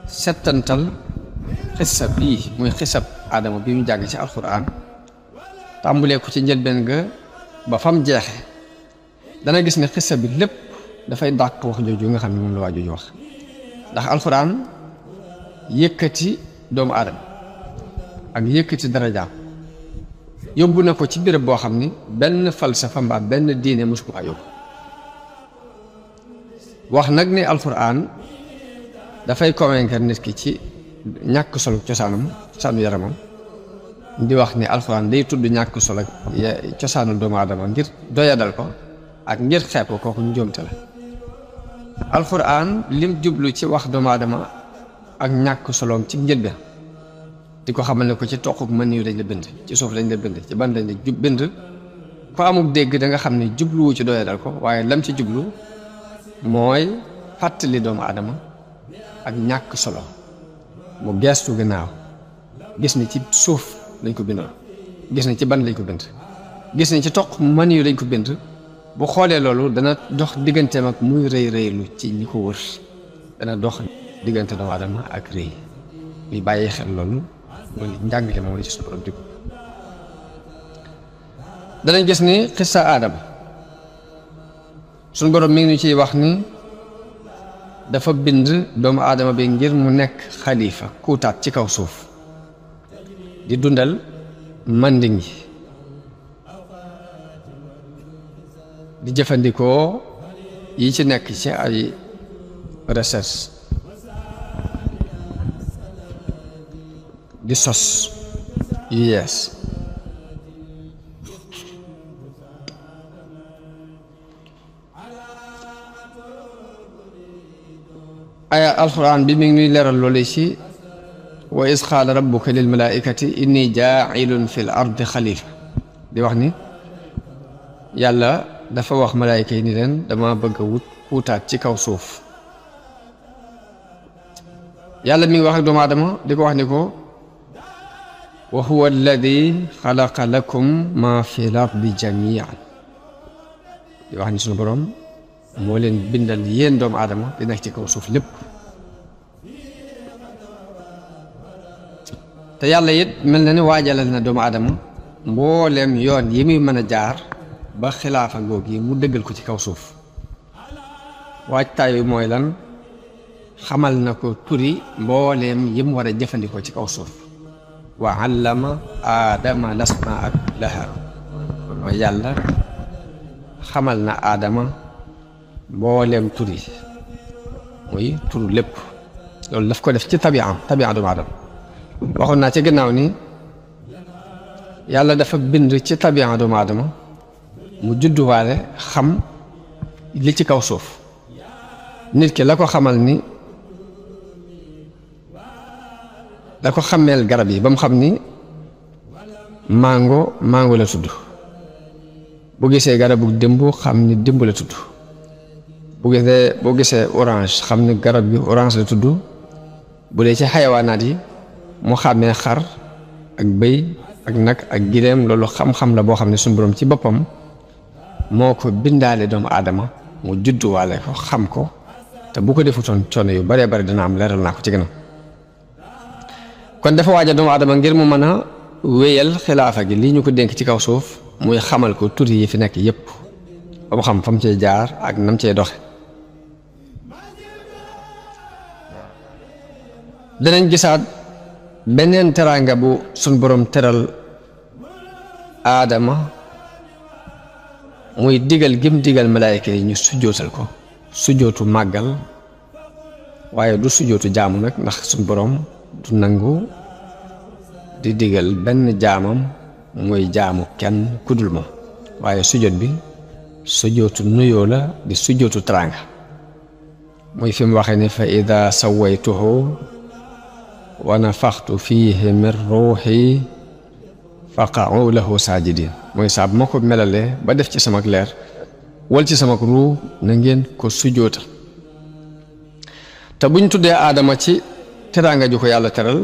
Speaker 1: settantal xisab bii muy xisab aadama bi mu jàng ci alxuraan tàmbulee ko ci njëlbeen ga ba fam jeexe dana gis ne xisab bi lépp dafay dàq wax jooju nga xam ne moom la waa jooju wax ndax alxuraan yëkkati doomu aadama ak yëkkati darajaam yóbbu na ko ci béréb boo xam ni benn falsafa mbaa benn diine mosu ko yóbbu wax nag ni alxuraan dafay convaincre nit ki ci ñàkk solo cosaanu yaramam di wax ni alxuraan day tudd ñàkk solo cosaanu doomu aadama ngir doyadal ko ak ngir xeeb ko kooku njuumte la alxuraan lim jublu ci wax doomu aadama ak ñàkk soloom ci njëlbeen di ko xamal ne ko ci toquk mën yu dañ la bind ci suuf dañ la bind ci ban dañ la bind ko amuk dégg da nga xam ne jubluwu ci doyadal ko waaye lam ci jublu mooy fàttali doomu aadama ak ñàkk solo mu geestu gannaaw gis ni ci suuf lañ ko bindoon gis ni ci ban lañ ko bind gis ni ci toq mën yu dañ ko bind bu xoolee loolu dana dox digganteem ak muy rëylu ci ñi ko wër dana dox diggante doomu aadama ak rëy muy bàyyi xel loolu loolu njàngale moom la ci suñu borom di ko danañ gis ni xissa aadama suñu borom mi ngi ñu ciy wax ni dafa bind doomu aadama bi ngir mu nekk xalifa kuutaat ci kaw suuf di dundal manding yi di jëfandikoo yi ci nekk ci ay recherche di sos yu yees aya alquran bi mi ngi ñuy leeral loolu ci wa is qaala rabbuka lil malaikati inni jaa'ilun fil ardi xalifa di wax ni yàlla dafa wax malaayika yi ni leen dama bëgg a wut kuutaat ci kaw suuf yàlla mi ngi wax ak doomu aadama di ko wax ni ko wa huwa alladi xalaqa lakum ma fi l ardi jamian di wax ni sunu borom moo leen bindal yéen doomu aadama di nekk ci kaw suuf lépp te yàlla it mel na ni waajalal na doomu aadama mbooleem yoon yi muy mën a jaar ba xilaafa goog yi mu dëggal ko ci kaw suuf waajtaay bi mooy lan xamal na ko turi mbooleem yi mu war a jëfandikoo ci kaw suuf wa allama aadama lasmaa laha mooy yàlla xamal na aadama mbooleem turi muy turu lépp loolu daf ko def ci tabi'am doomu aadama waxoon naa ci gannaaw ni yàlla dafa bind ci tabi'am doomu aadama mu judduwaale xam li ci kaw suuf nit ki la ko xamal ni la ko xameel garab yi ba mu xam ni mango la tudd bu gisee garabu démb xam ni démb la tudd boo gisee orange xam ni garab gi orange la tudd bu dee ci xayawaanaat yi mu xàmmee xar ak bëy ak nag ak gileem loolu xam-xam la boo xam ne suñu borom ci boppam moo ko bindaale doomu aadama mu judduwaale ko xam ko te bu ko defutoon coono yu baree bari dana am leeral naa ko ci gënam kon dafa waaja doomu aadama ngir mu mën a wéyal xilaafa gi lii ñu ko dénk ci kaw suuf muy xamal ko tur yi fi nekk yépp ba mu xam fa mu cee jaar ak nam cee doxe danañ gisaat beneen teraanga bu suñ borom teral aadama muy digal gim digal malaayka yi ñu sujjootal ko sujjootu màggal waaye du sujjootu jaamu nag ndax suñ borom du nangu di digal benn jaamam muy jaamu kenn kudul moom waaye sujjóot bi sujjóotu nuyoo la di sujjóotu teraanga muy fi mu waxee ni fa ida sawaytuhu wa nafaxtu fiihi min ruuxi faqa'u lahu saajidin mooy saa bu ma ko melalee ba def ci sama leer wal ci sama ruu na ngeen ko sujjóota te buñ tuddee aadama ci teraanga ju ko yàlla teral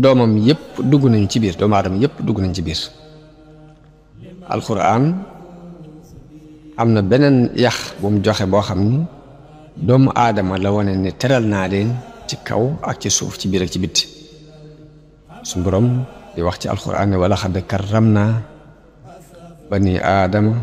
Speaker 1: doomam yépp dugg nañu ci biir doomu aadama yépp dugg nañ ci biir alquran am na beneen yax bu mu joxe boo xam ni doomu aadama la wane ni teral naa leen ci kaw ak ci suuf ci biir ak ci bitti su borom di wax ci alquran ne wala xad karramna bani aadama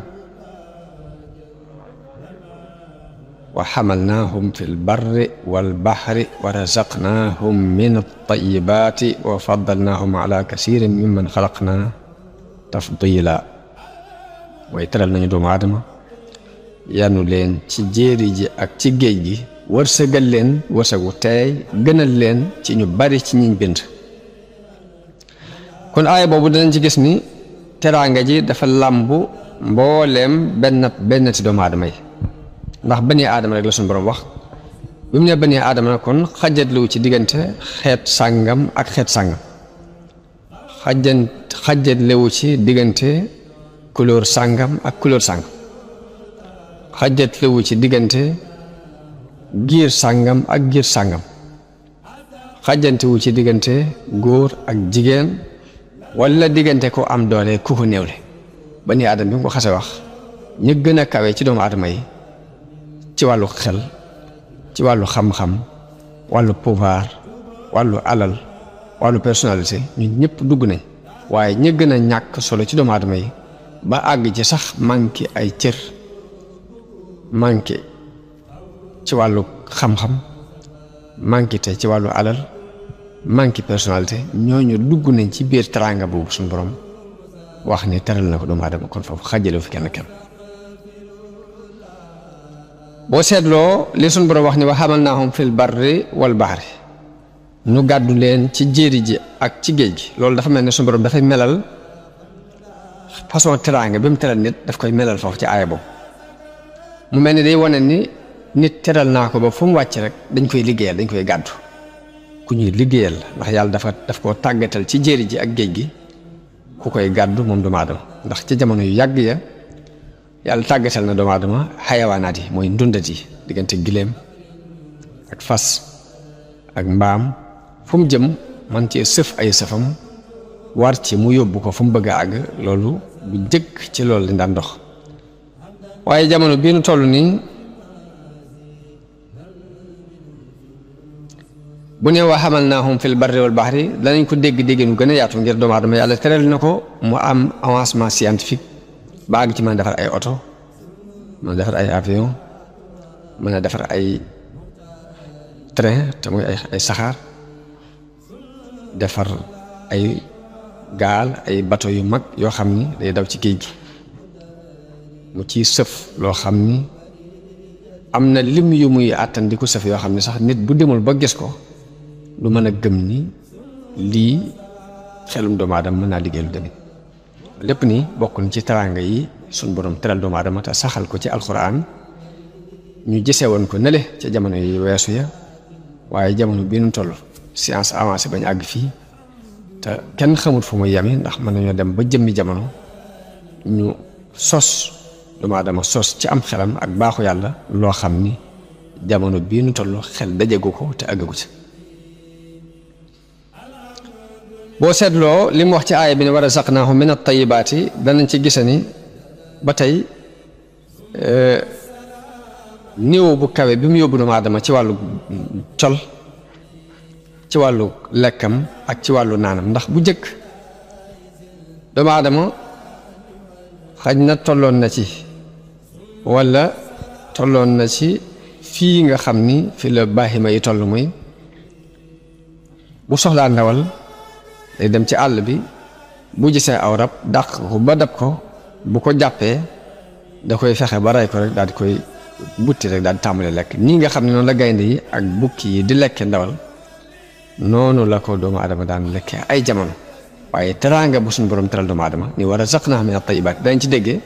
Speaker 1: wa xamalnaahum fi lbarri walbaxri wa razaqnaahum min altayibaati wa faddalnaahum ala kasirin mimman xalaqna tafdila mooy teral nañu doomu aadama yanu leen ci jéeri ji ak ci géej gi wërsëgal leen wërsëgu teey gënal leen ci ñu bari ci ñiñ bind kon aaya boobu danañ ci gis ni teraanga ji dafa làmbu mbooleem benn ci doomu aadama yi ndax bani aadama rek la suñu borom wax bi mu ne bani aadama na kon xajatluwu ci diggante xeet sàngam ak xeet sàngam xajatlewu ci diggante couleur sàngam ak couleur sàngam xajatlewu ci diggante giir sàngam ak giir sàngam xajantewu ci diggante góor ak jigéen walla diggante ko am doole ku ko néewle bani aadama bi mu ko xase wax ñu gën a kawe ci doomu aadama yi ci wàllu xel ci wàllu xam-xam wàllu pouvoir wàllu alal wàllu personnalité ñun ñëpp dugg nañ waaye ñi gën a ñàkk solo ci doomu aadama yi ba àgg ci sax manqué ay cër manqué ci wàllu xam-xam manqué te ci wàllu alal manqué personnalité ñooñu dugg nañ ci biir teraanga boobu suñu borom wax ni teral na ko doomu aadama kon foofu xajalewu fi kenn boo seetloo li suñu borom wax ni wa hamalnaahum fil barri wal bahri nu gàddu leen ci jéeri ji ak ci géej gi loolu dafa mel ne suñu borom dafay melal façon teraanga bi mu teral nit daf koy melal foofu ci aaya boobu mu mel ni day wane ni nit teral naa ko ba fu mu wàcc rek dañ koy liggéeyal dañ koy gàddu ku ñuy liggéeyal ndax yàlla daf koo tàggatal ci jéeri ji ak géej gi ku koy gàddu moom doomu aadama ndax ci jamono yu yàgg ya yàlla tàggatal na doomu aadama xayawaanaat yi mooy ndundat yi diggante giléem ak fas ak mbaam fu mu jëm man cee sëf ay sëfam war ci mu yóbbu ko fu mu bëgg a àgg loolu bu jëkk ci loolu lañ daan dox waaye jamono bii nu toll nii bu ne wa hamalnaahum fil barri wal bahri danañ ko dégg nu gën a yaatu ngir doomu aadama yàlla teral na ko mu am avancement scientifique ba àgg ci mën a defar ay oto mën a defar ay avion mën a defar ay train te muy ay saxaar defar ay gaal ay bateau yu mag yoo xam ni day daw ci géej gi mu ciy sëf loo xam ni am na lim yu muy àttan di ko sëf yoo xam ne sax nit bu demul ba gis ko lu mën a gëm ni lii xelum doomu aadama mën naa liggéey lu demit lépp ni bokk na ci teraanga yi suñ borom teral doomu aadama te saxal ko ci alxuraan ñu gisee woon ko nele ca jamono yi weesu ya waaye jamono bii nu toll science avancé bañ àgg fii te kenn xamut fu muy yami ndax mën nañoo dem ba jëmmi jamono ñu sos doomu aadama sos ci am xelam ak baaxu yàlla loo xam ni jamono bii nu toll xel dajegu ko te àggagu ci boo seetloo li mu wax ci aaya bi ne wa razaqnaahum min at-tayyibaati danañ ci gise ni ba tey niveau bu kawe bi mu yóbbu doomu aadama ci wàllu col ci wàllu lekkam ak ci wàllu naanam ndax bu jëkk doomu aadama xaj na tolloon na ci walla tolloon na ci fii nga xam ni fi la baaxima yi toll muy bu soxlaa ndawal day dem ci àll bi bu gisee aw rab dàq ko ba dab ko bu ko jàppee da koy fexe ba rey ko rek daal di koy butti rek daal di tàmbale lekk nii nga xam ne noonu la gaynde yi ak bukki yi di lekke ndawal noonu la ko doomu aadama daan lekkee ay jamono waaye teraanga bu suñu borom teral doomu aadama ni wa razaqnaa min at-tayyibaat dañ ci déggee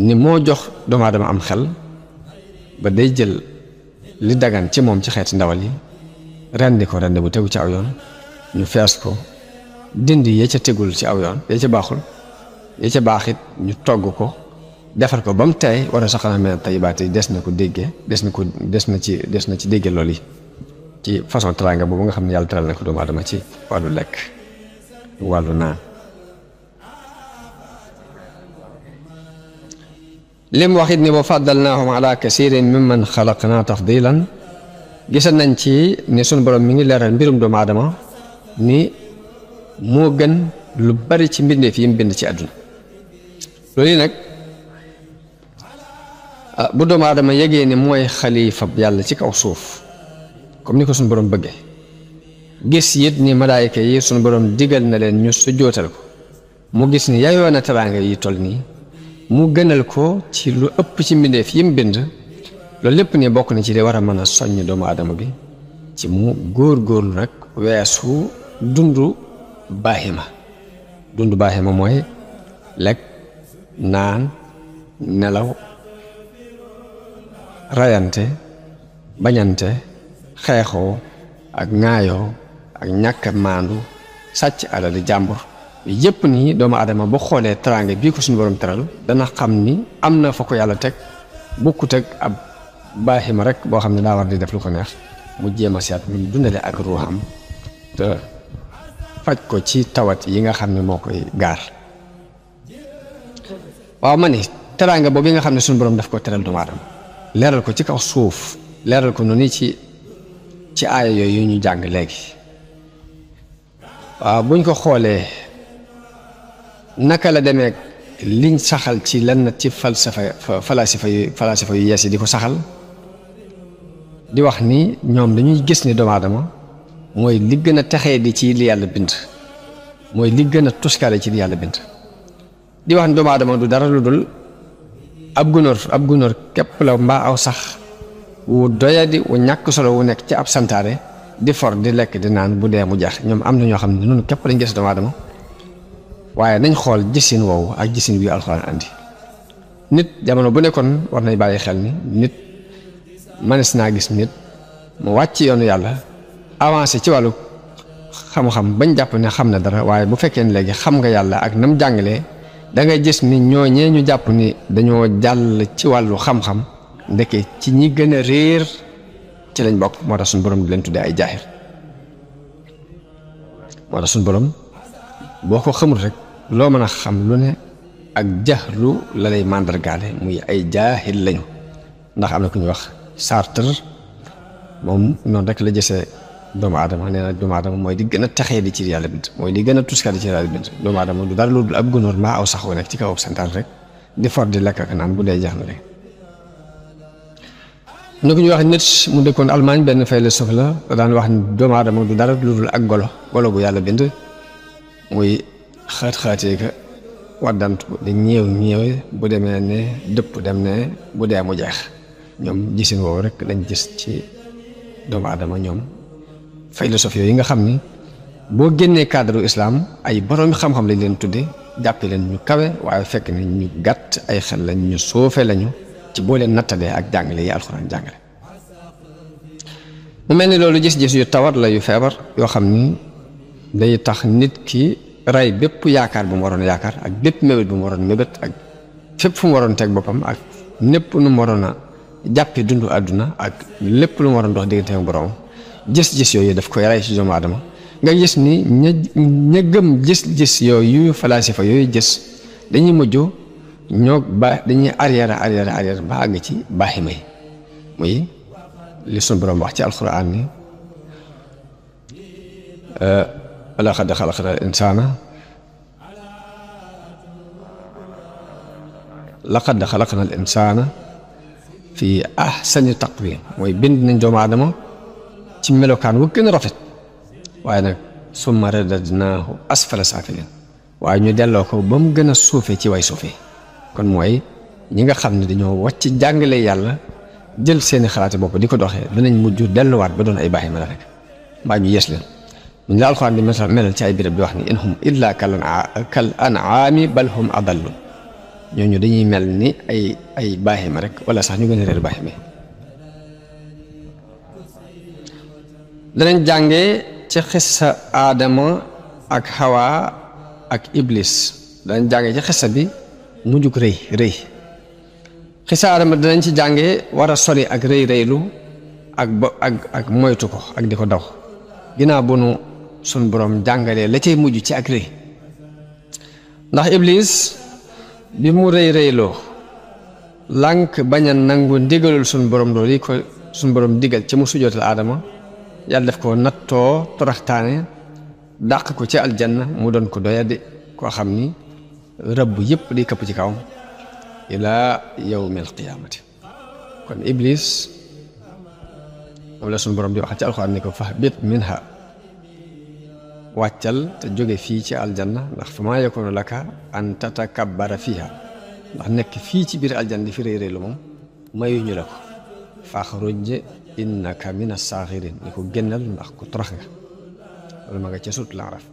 Speaker 1: ni moo jox doomu aadama am xel ba day jël li dagan ci moom ci xeeti ndawal yi rendi ko rendi bu tegu ci aw yoon ñu fees ko dindi ya ca tegul ci aw yoon ya ca baaxul ya ca baax it ñu togg ko defar ko ba mu tey wa razaqnaa min at-tayyibaat yi des na ko déggee des na ci déggee loolu yi ci façon teraanga boobu nga xam ne yàlla teral na ko doomu aadama ci wàllu lekk wàllu naan lim waxit ni wa faddalnaahum ala kasirin mimman xalaqna tafdilan gisal nañ ci ni sunu borom mi ngi leeral mbirum doomu aadama ni moo gën lu bari ci mbindeef yi mu bind ci àdduna loolu yi nag bu doomu aadama yegee ni mooy xalifa yàlla ci kaw suuf comme ni ko suñu borom bëggee gis it ni malaayika yi suñu borom digal na leen ñu sujjootal ko mu gis ni yayoo na teraanga yi toll nii mu gënal ko ci lu ëpp ci mbindeef yi mu bind loolu lépp ni bokk na ci li war a mën a soññ doomu aadama bi ci mu góor-góorlu nag weesu dundu baaxima mooy lekk naan nelaw rayante bañante xeexoo ak ŋaayoo ak ñàkk maandu sàcc alali jàmbur yépp nii doomu aadama boo xoolee teraanga bii ko suñu borom teral dana xam ni am na fa ko yàlla teg bokkut ak ab baaxima rek boo xam ne daa war di def lu ko neex mu jéem a seet mu dundale ak ruuxam te faj ko ci tawat yi nga xam ne moo koy gaar waaw ma ni teraanga boobu yi nga xam ne suñu borom daf ko teral doomu aadama leeral ko ci kaw suuf leeral ko noonu ci aaya yooyu ñu jàng léegi waaw buñ ko xoolee naka la demee liñ saxal ci lenn ci falasifa yu yees yi di ko saxal di wax ni ñoom dañuy gis ni doomu aadama mooy li gën a texee di ci li yàlla bind mooy li gën a tuskare ci li yàlla bind di wax ni doomu aadama du dara lu dul ab gunóor képp la mbaa aw sax wu doyadi wu ñàkk solo wu nekk ci ab santaare di for di lekk di naan bu dee mu jeex ñoom am na ñoo xam ne noonu képp lañ gis doomu aadama waaye nañ xool gisin woowu ak gisin wi alxuraan andi nit jamono bu nekkoon war nañ bàyyi xel ni nit mënees naa gis nit mu wàcc yoonu yàlla avancé ci wàllu xam-xam bañ jàpp ne xam na dara waaye bu fekkee ne léegi xam nga yàlla ak nam jàngalee da ngay gis ni ñooñee ñu jàpp ni dañoo jàll ci wàllu xam-xam ndeke ci ñi gën a réer ci lañ bokk moo tax suñu borom di leen tuddee ay jaahir moo tax suñu borom boo ko xamul rek loo mën a xam lu ne ak jaxlu la lay màndargaale muy ay jaahil lañu ndax am na ku ñuy wax Sartre moom noonu rek la gisee doomu aadama nee na doomu aadama mooy di gën a taxee di ci yàlla bind mooy di gën a tuskari ci yàlla bind doomu aadama du dara lu dul ab gunóor mbaa aw sax wu nekk ci kaw santaan rek di for di lekk ak naan bu dee jeex na rek nu ko ñuy wax nit mu dëkkoon Allemagne benn philosophe la daan wax ni doomu aadama du dara lu dul ak golo bu yàlla bind muy xaat-xaatee ka waddantu di ñëw bu demee ne dëpp dem ne bu dee mu jeex ñoom gisin woowu rek lañ gis ci doomu aadama ñoom philosophe yooyu nga xam ni boo génnee cadre islam ay boroomi xam-xam lañ leen tudde jàppe leen ñu kawe waaye fekk ni ñu gàtt ay xel lañ ñu soofe lañu ci boo leen nattalee ak jàngale yi alxuraan jàngale mu mel ni loolu gis-gis yu tawat la yu feebar yoo xam ni day tax nit ki rey bépp yaakaar bu mu waroon yaakaar ak bépp mébét bu mu waroon mébét ak fépp fu mu waroon teg boppam ak népp nu mu waroon a jàppe dundu àdduna ak lépp lu mu waroon dox diggante ak borom gis-gis yooyu daf koy rey ci doomu aadama nga gis ni ña gëm gis-gis yooyu falasifa yooyu gis dañuy mujj dañuy arrière ba àgg ci baaxima yi muy li sunu borom wax ci alxuraan ni laqad xalaqnal insaana fi ahsani taqwiim mooy bind nañ doomu aadama ci melokaan wu gën a rafet waaye nag summa radadnaahu asfala saafiliin waaye ñu delloo ko ba mu gën a suufee ci way suufee kon mooy ñi nga xam ne dañoo wàcc jàngale yàlla jël seeni xalaati bopp di ko doxee danañ mujj delluwaat ba doon ay baaxi ma la rek mbaa ñu yees leen ñu la alxuraan di melal ci ay birab di wax ni in hum illa kal an'aami bal hum adallu ñooñu dañuy mel ni ay baaxima rek wala sax ñu gën a réer baaxima. danañ jànge ci xissa aadama ak Hawa ak Iblis danañ jànge ci xissa bi mujjug rëy xissa aadama danañ ci jànge war a sori ak rëylu ak moytu ko ak di ko daw ginnaaw bu nu sun borom jàngalee la cay mujj ci ak rëy ndax Iblis bi mu rëyloo lànk bañ a nangu ndigalul sun borom loolu yi ko sun borom digal ci mu sujootal aadama yàlla def ko nattoo toraxtaane dàq ko ci aljanna mu doon ko doyadi koo xam ni rëbb yépp di këpp ci kawam ilaa yawmil qiyaamati kon Iblis moom la suñu borom di wax ci alxuraan ni ko fahbit minha wàccal te jóge fii ci aljanna ndax fa maa yakunu laka an tatakabbara fiha ndax nekk fii ci biir aljanna di fi réy lu moom mayuñu la ko faxruj innaka mina saaxirin ni ko génnal ndax ku torox nga loolu ma nga ca sut la araf